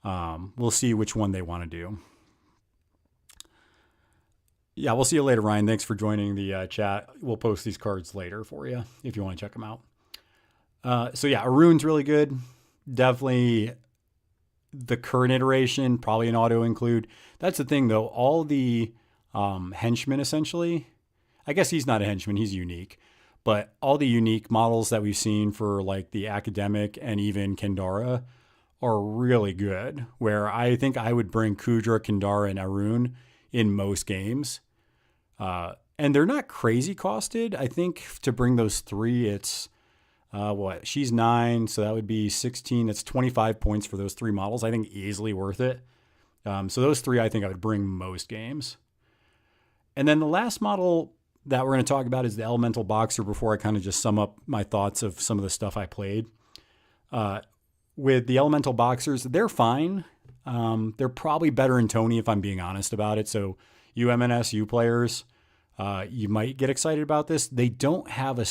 We'll see which one they want to do. Yeah, we'll see you later, Ryan. Thanks for joining the chat. We'll post these cards later for you if you want to check them out. Arun's really good. Definitely the current iteration, probably an auto include. That's the thing, though. All the henchmen, essentially, I guess he's not a henchman. He's unique. But all the unique models that we've seen for like the Academic and even Kendara are really good, where I think I would bring Kudra, Kendara, and Arun in most games. And they're not crazy costed. I think to bring those 3, it's she's 9. So that would be 16. That's 25 points for those 3 models. I think easily worth it. So those 3, I think I would bring most games. And then the last model that we're going to talk about is the Elemental Boxer before I kind of just sum up my thoughts of some of the stuff I played. With the Elemental Boxers, they're fine. They're probably better in Tony if I'm being honest about it. So you MNSU players, you might get excited about this. They don't have a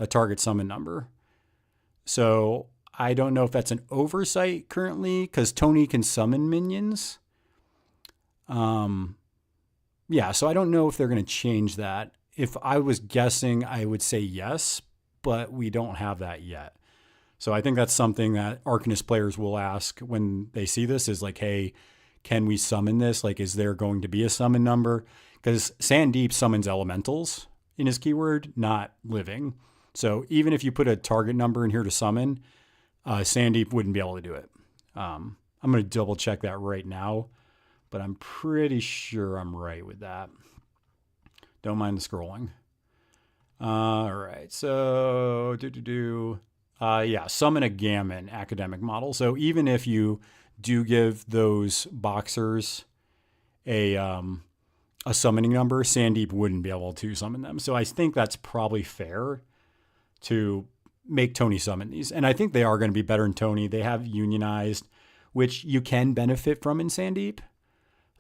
target summon number. So I don't know if that's an oversight currently because Tony can summon minions. So I don't know if they're going to change that. If I was guessing, I would say yes, but we don't have that yet. So I think that's something that Arcanist players will ask when they see this is like, hey, can we summon this? Like, is there going to be a summon number? Because Sandeep summons elementals in his keyword, not living. So even if you put a target number in here to summon, Sandeep wouldn't be able to do it. I'm going to double check that right now, but I'm pretty sure I'm right with that. Don't mind the scrolling. All right, so yeah, summon a gammon academic model. So even if you do give those boxers a summoning number, Sandeep wouldn't be able to summon them. So I think that's probably fair to make Tony summon these. And I think they are going to be better than Tony. They have unionized, which you can benefit from in Sandeep.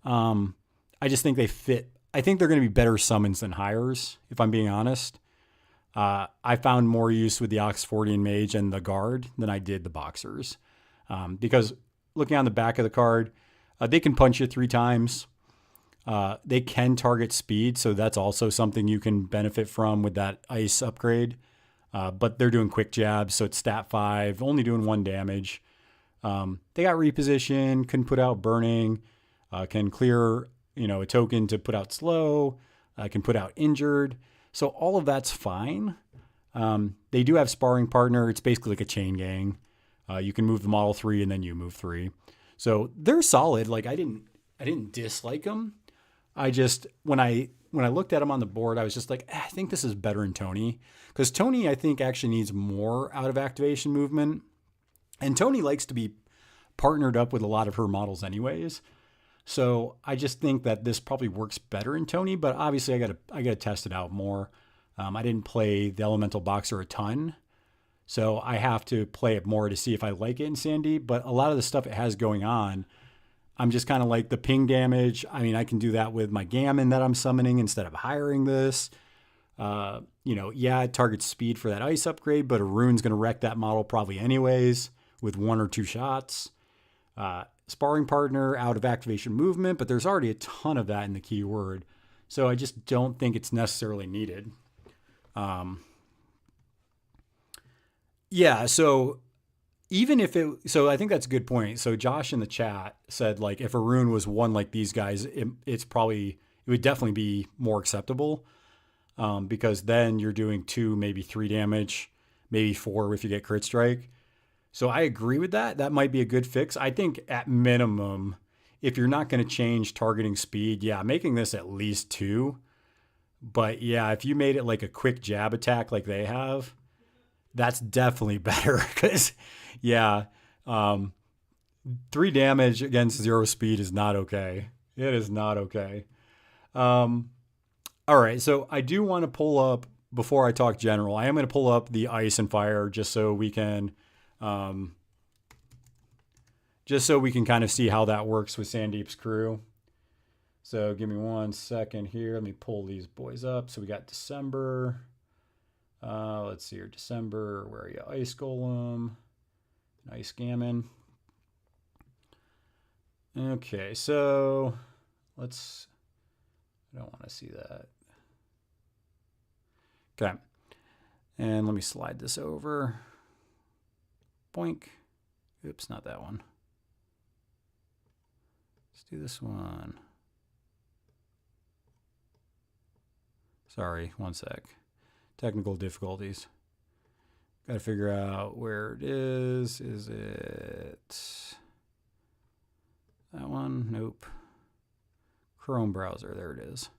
I just think they fit. I think they're going to be better summons than hires, if I'm being honest. I found more use with the Oxfordian Mage and the Guard than I did the Boxers. Because looking on the back of the card, they can punch you 3 times. They can target speed, so that's also something you can benefit from with that ice upgrade. But they're doing quick jabs, so it's stat 5, only doing 1 damage. They got reposition, can put out burning, can clear, a token to put out slow, can put out injured. So all of that's fine. They do have sparring partner. It's basically like a chain gang. You can move the model 3 and then you move 3. So they're solid. Like I didn't dislike them. I just, when I looked at them on the board, I was just like, I think this is better than Tony. Because Tony, I think, actually needs more out of activation movement. And Tony likes to be partnered up with a lot of her models anyways. So I just think that this probably works better in Tony, but obviously I gotta test it out more. I didn't play the Elemental Boxer a ton, so I have to play it more to see if I like it in Sandeep. But a lot of the stuff it has going on, I'm just kind of like the ping damage. I mean, I can do that with my Gammon that I'm summoning instead of hiring this. It targets speed for that ice upgrade, but a rune's going to wreck that model probably anyways with 1 or 2 shots. Sparring partner out of activation movement, but there's already a ton of that in the keyword. So I just don't think it's necessarily needed. So even if so I think that's a good point. So Josh in the chat said, like, if a rune was 1 like these guys, it would definitely be more acceptable. Because then you're doing 2, maybe 3 damage, maybe 4 if you get crit strike. So I agree with that. That might be a good fix. I think at minimum, if you're not going to change targeting speed, making this at least 2. But if you made it like a quick jab attack like they have, that's definitely better. Because 3 damage against 0 speed is not okay. It is not okay. All right, so I do want to pull up, before I talk general, I am going to pull up the ice and fire just so we can kind of see how that works with Sandeep's crew. So give me 1 second here. Let me pull these boys up. So we got December. Let's see here. December. Where are you? Ice Golem. Ice Gammon. Okay, so I don't want to see that. Okay. And let me slide this over. Boink. Oops, not that one. Let's do this one. Sorry, 1 sec. Technical difficulties. Got to figure out where it is. Is it that one? Nope. Chrome browser. There it is.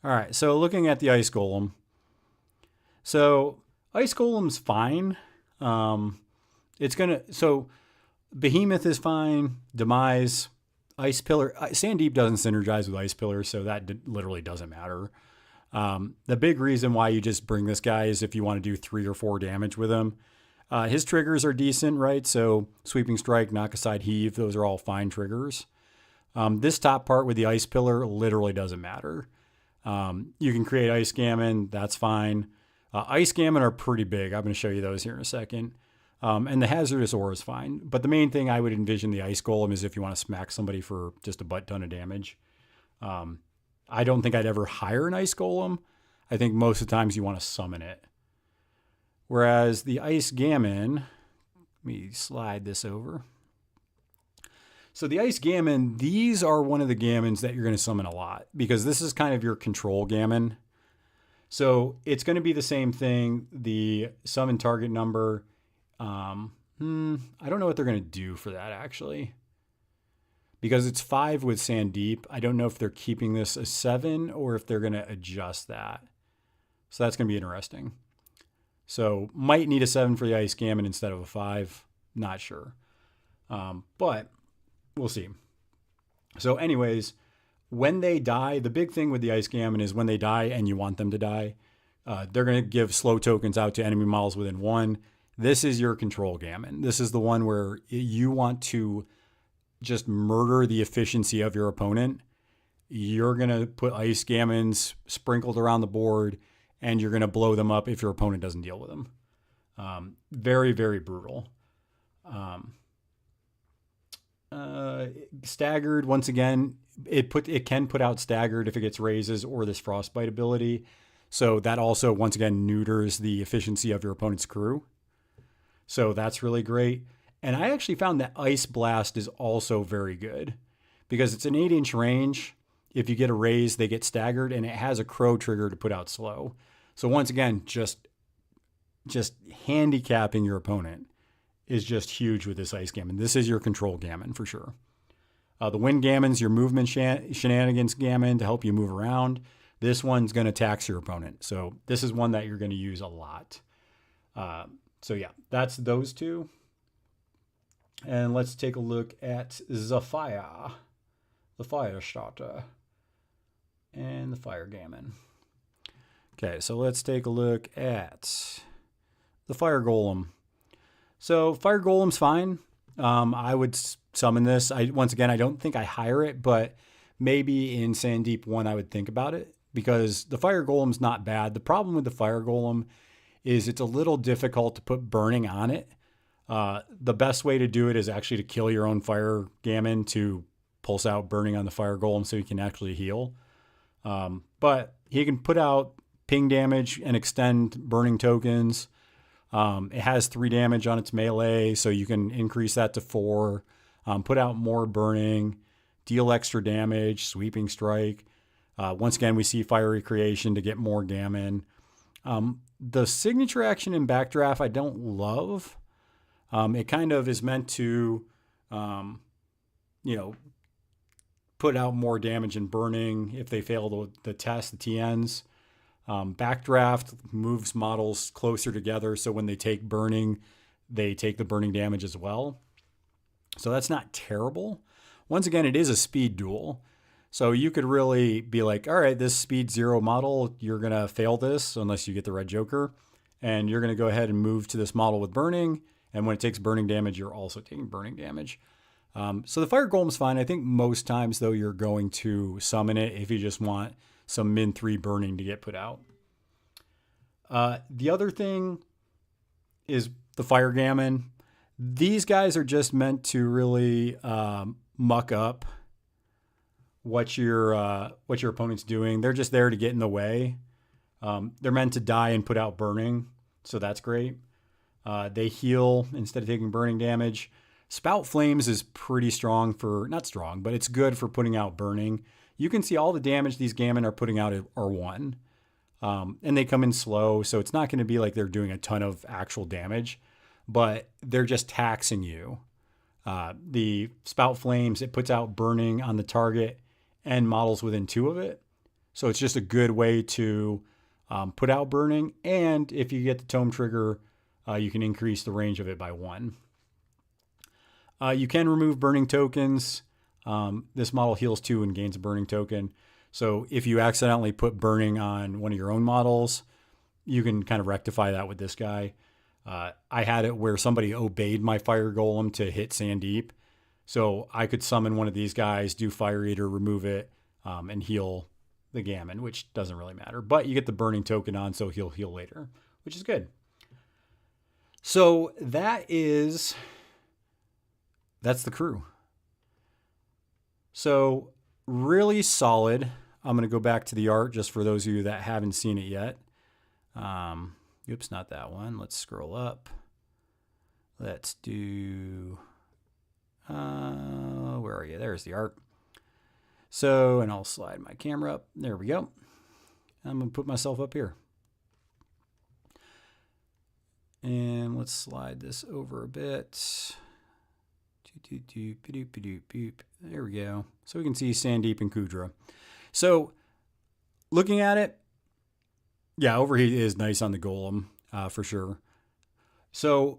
All right, so looking at the Ice Golem. So Ice Golem's fine. So Behemoth is fine. Demise, Ice Pillar. Sandeep doesn't synergize with Ice Pillar, so that literally doesn't matter. The big reason why you just bring this guy is if you want to do 3 or 4 damage with him. His triggers are decent, right? So Sweeping Strike, Knock Aside, Heave, those are all fine triggers. This top part with the Ice Pillar literally doesn't matter. You can create Ice Gammon, that's fine. Ice Gammon are pretty big. I'm going to show you those here in a second. And the Hazardous Ore is fine. But the main thing I would envision the Ice Golem is if you want to smack somebody for just a butt ton of damage. I don't think I'd ever hire an Ice Golem. I think most of the times you want to summon it. Whereas the Ice Gammon, let me slide this over. So the Ice Gammon, these are one of the Gammons that you're going to summon a lot because this is kind of your control Gammon. So it's going to be the same thing. The summon target number, let I don't know what they're going to do for that, actually. Because it's 5 with Sand Deep. I don't know if they're keeping this a 7 or if they're going to adjust that. So that's going to be interesting. So might need a 7 for the Ice Gammon instead of a 5. Not sure. But we'll see. So anyways, when they die, the big thing with the Ice Gammon is when they die and you want them to die, they're going to give slow tokens out to enemy models within 1. This is your control Gammon. This is the one where you want to just murder the efficiency of your opponent. You're going to put Ice Gammons sprinkled around the board, and you're going to blow them up if your opponent doesn't deal with them. Very, very brutal. Staggered, once again, it can put out staggered if it gets raises or this frostbite ability. So that also, once again, neuters the efficiency of your opponent's crew. So that's really great. And I actually found that Ice Blast is also very good because it's an 8-inch range. If you get a raise, they get staggered, and it has a crow trigger to put out slow. So once again, just handicapping your opponent is just huge with this Ice Gammon. This is your control Gammon for sure. The Wind Gammon's your movement shenanigans Gammon to help you move around. This one's going to tax your opponent. So this is one that you're going to use a lot. So yeah, that's those two. And let's take a look at the Fire Starter, and the Fire Gammon. Okay, so let's take a look at the Fire Golem. So Fire Golem's fine. I would summon this. Once again, I don't think I hire it, but maybe in Sand Deep 1 I would think about it because the Fire Golem's not bad. The problem with the Fire Golem is it's a little difficult to put burning on it. The best way to do it is actually to kill your own Fire Gammon to pulse out burning on the Fire Golem so you can actually heal. But he can put out ping damage and extend burning tokens. It has 3 damage on its melee, so you can increase that to 4. Put out more burning, deal extra damage, sweeping strike. Once again, we see Fiery Creation to get more Gammon. The signature action in Backdraft I don't love. It kind of is meant to, put out more damage and burning if they fail the test, the TNs. Backdraft moves models closer together, so when they take burning, they take the burning damage as well. So that's not terrible. Once again, it is a speed duel. So you could really be like, all right, this speed 0 model, you're going to fail this unless you get the red joker. And you're going to go ahead and move to this model with burning. And when it takes burning damage, you're also taking burning damage. So the Fire Golem's fine. I think most times, though, you're going to summon it if you just want some min 3 burning to get put out. The other thing is the Fire Gammon. These guys are just meant to really muck up what your opponent's doing. They're just there to get in the way. They're meant to die and put out burning, so that's great. They heal instead of taking burning damage. Spout Flames is pretty strong not strong, but it's good for putting out burning. You can see all the damage these Gammon are putting out are 1. And they come in slow, so it's not going to be like they're doing a ton of actual damage, but they're just taxing you. The Spout Flames, it puts out burning on the target and models within 2 of it. So it's just a good way to put out burning. And if you get the Tome Trigger, you can increase the range of it by 1. You can remove burning tokens. This model heals 2 and gains a burning token. So if you accidentally put burning on one of your own models, you can kind of rectify that with this guy. I had it where somebody obeyed my Fire Golem to hit Sand Deep. So I could summon one of these guys, do Fire Eater, remove it, and heal the Gammon, which doesn't really matter. But you get the burning token on, so he'll heal later, which is good. So that's the crew. So really solid. I'm going to go back to the art just for those of you that haven't seen it yet. Oops, not that one. Let's scroll up. Let's do, where are you? There's the art. So, and I'll slide my camera up. There we go. I'm going to put myself up here. And let's slide this over a bit. There we go. So we can see Sandeep and Kudra. So looking at it, yeah, Overheat is nice on the Golem for sure. So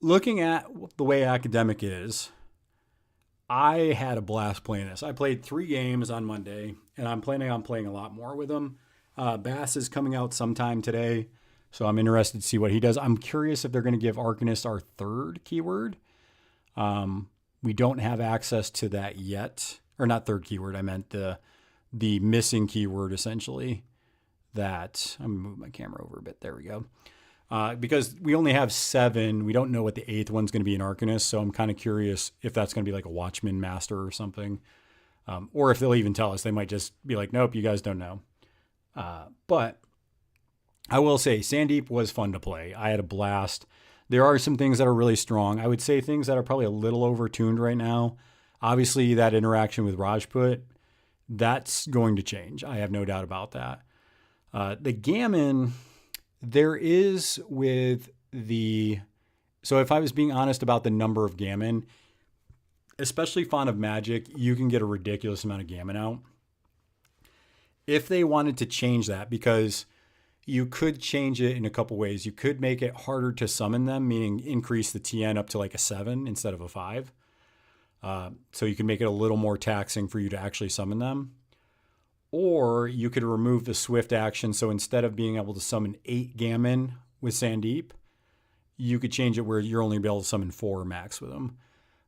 looking at the way Academic is, I had a blast playing this. I played 3 games on Monday, and I'm planning on playing a lot more with him. Bass is coming out sometime today, so I'm interested to see what he does. I'm curious if they're going to give Arcanist our 3rd keyword. We don't have access to that yet. Or not 3rd keyword, I meant the missing keyword, essentially. That, I'm going to move my camera over a bit. There we go. Because we only have 7. We don't know what the 8th one's going to be in Arcanist, so I'm kind of curious if that's going to be like a Watchman Master or something. Or if they'll even tell us. They might just be like, nope, you guys don't know. But I will say, Sandeep was fun to play. I had a blast. There are some things that are really strong. I would say things that are probably a little overtuned right now. Obviously, that interaction with Rajput, that's going to change. I have no doubt about that. The Gammon, there is with the... So if I was being honest about the number of Gammon, especially Font of Magic, you can get a ridiculous amount of Gammon out. If they wanted to change that, because you could change it in a couple ways. You could make it harder to summon them, meaning increase the TN up to like a 7 instead of a 5. So you can make it a little more taxing for you to actually summon them. Or you could remove the swift action. So instead of being able to summon 8 Gammon with Sandeep, you could change it where you're only able to summon 4 max with them.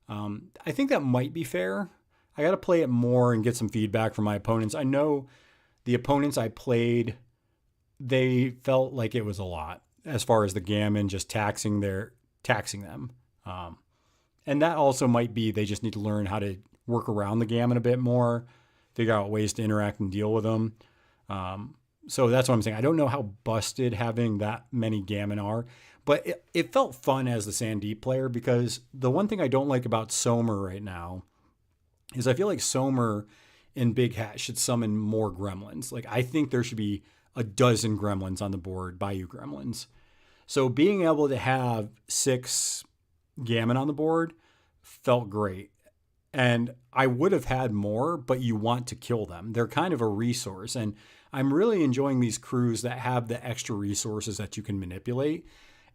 I think that might be fair. I got to play it more and get some feedback from my opponents. I know the opponents I played, they felt like it was a lot as far as the Gammon just taxing them. And that also might be they just need to learn how to work around the Gammon a bit more, figure out ways to interact and deal with them. So that's what I'm saying. I don't know how busted having that many Gammon are, but it felt fun as the Sandeep player, because the one thing I don't like about Somer right now is I feel like Somer in Big Hat should summon more gremlins. Like, I think there should be a dozen gremlins on the board, Bayou gremlins. So being able to have 6 Gammon on the board felt great. And I would have had more, but you want to kill them. They're kind of a resource. And I'm really enjoying these crews that have the extra resources that you can manipulate.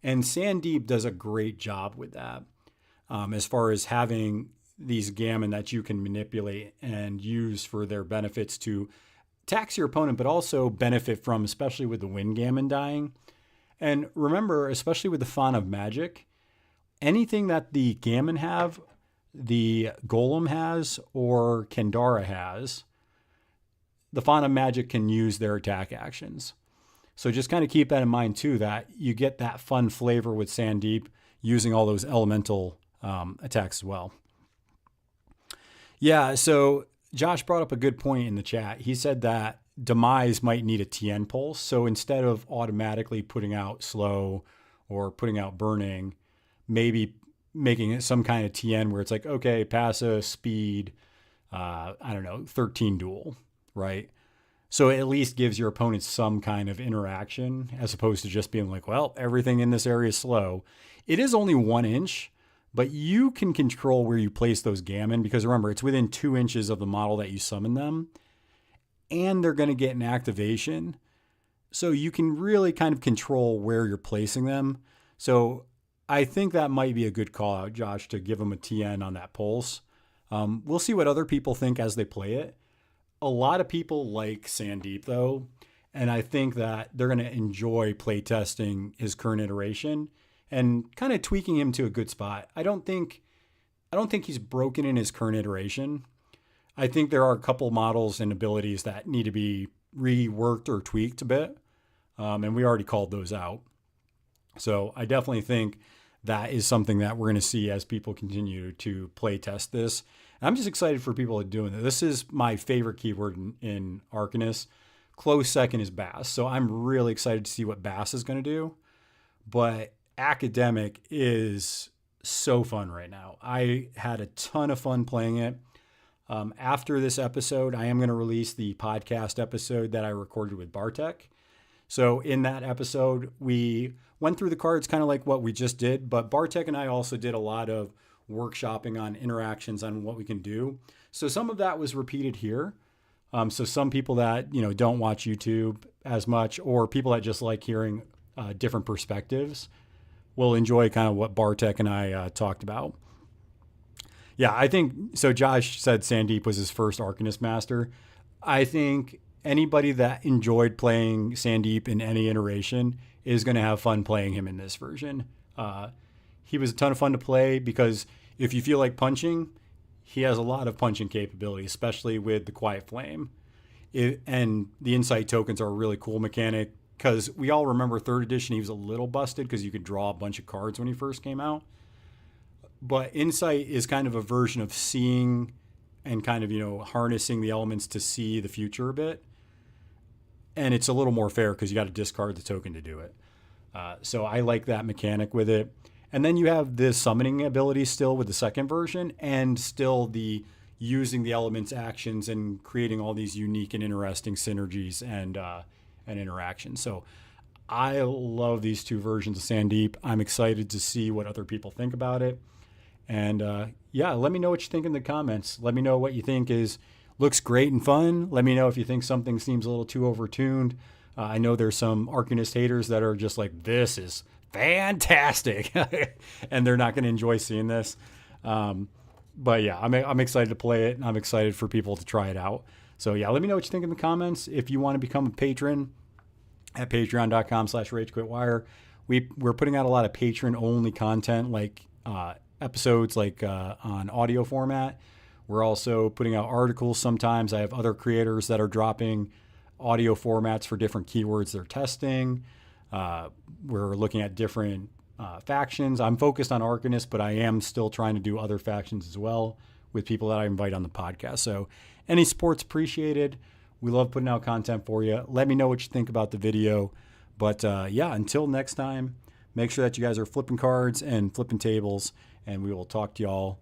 And Sandeep does a great job with that, as far as having these Gammon that you can manipulate and use for their benefits to tax your opponent, but also benefit from, especially with the Wind Gammon dying. And remember, especially with the Font of Magic, anything that the Gammon have, the Golem has, or Kendara has, the Font of Magic can use their attack actions. So just kind of keep that in mind too, that you get that fun flavor with Sandeep using all those elemental attacks as well. Yeah, so Josh brought up a good point in the chat. He said that Demise might need a TN pulse. So instead of automatically putting out slow or putting out burning, maybe making it some kind of TN where it's like, okay, passive, speed, 13 duel, right? So it at least gives your opponent some kind of interaction, as opposed to just being like, well, everything in this area is slow. It is only 1 inch, but you can control where you place those Gammon, because remember, it's within 2 inches of the model that you summon them, and they're going to get an activation. So you can really kind of control where you're placing them. So I think that might be a good call out, Josh, to give them a TN on that pulse. We'll see what other people think as they play it. A lot of people like Sandeep, though, and I think that they're going to enjoy playtesting his current iteration and kind of tweaking him to a good spot. I don't think he's broken in his current iteration. I think there are a couple models and abilities that need to be reworked or tweaked a bit, and we already called those out. So I definitely think that is something that we're going to see as people continue to play test this. I'm just excited for people doing it. This is my favorite keyword in Arcanists. Close second is Bass. So I'm really excited to see what Bass is going to do. But Academic is so fun right now. I had a ton of fun playing it. After this episode, I am going to release the podcast episode that I recorded with Bartek. So in that episode, we went through the cards kind of like what we just did, but Bartek and I also did a lot of workshopping on interactions on what we can do. So some of that was repeated here. So some people that, don't watch YouTube as much, or people that just like hearing different perspectives, will enjoy kind of what Bartek and I talked about. Yeah, I think so. Josh said Sandeep was his first Arcanist master. I think anybody that enjoyed playing Sandeep in any iteration is going to have fun playing him in this version. He was a ton of fun to play because if you feel like punching, he has a lot of punching capability, especially with the Quiet Flame. And the Insight tokens are a really cool mechanic because we all remember 3rd edition, he was a little busted because you could draw a bunch of cards when he first came out. But Insight is kind of a version of seeing and kind of, harnessing the elements to see the future a bit. And it's a little more fair because you got to discard the token to do it. So I like that mechanic with it. And then you have the summoning ability still with the 2nd version, and still the using the elements actions and creating all these unique and interesting synergies and interactions. So I love these 2 versions of Sandeep. I'm excited to see what other people think about it. And let me know what you think in the comments. Let me know what you think looks great and fun. Let me know if you think something seems a little too overtuned. I know there's some Arcanist haters that are just like, this is fantastic, and they're not going to enjoy seeing this. But yeah, I'm excited to play it, and I'm excited for people to try it out. So yeah, let me know what you think in the comments. If you want to become a patron at patreon.com/RageQuitWire, we're putting out a lot of patron-only content, like episodes like on audio format. We're also putting out articles sometimes. I have other creators that are dropping audio formats for different keywords they're testing. We're looking at different factions. I'm focused on Arcanists, but I am still trying to do other factions as well with people that I invite on the podcast. So any support's appreciated. We love putting out content for you. Let me know what you think about the video. But until next time, make sure that you guys are flipping cards and flipping tables, and we will talk to y'all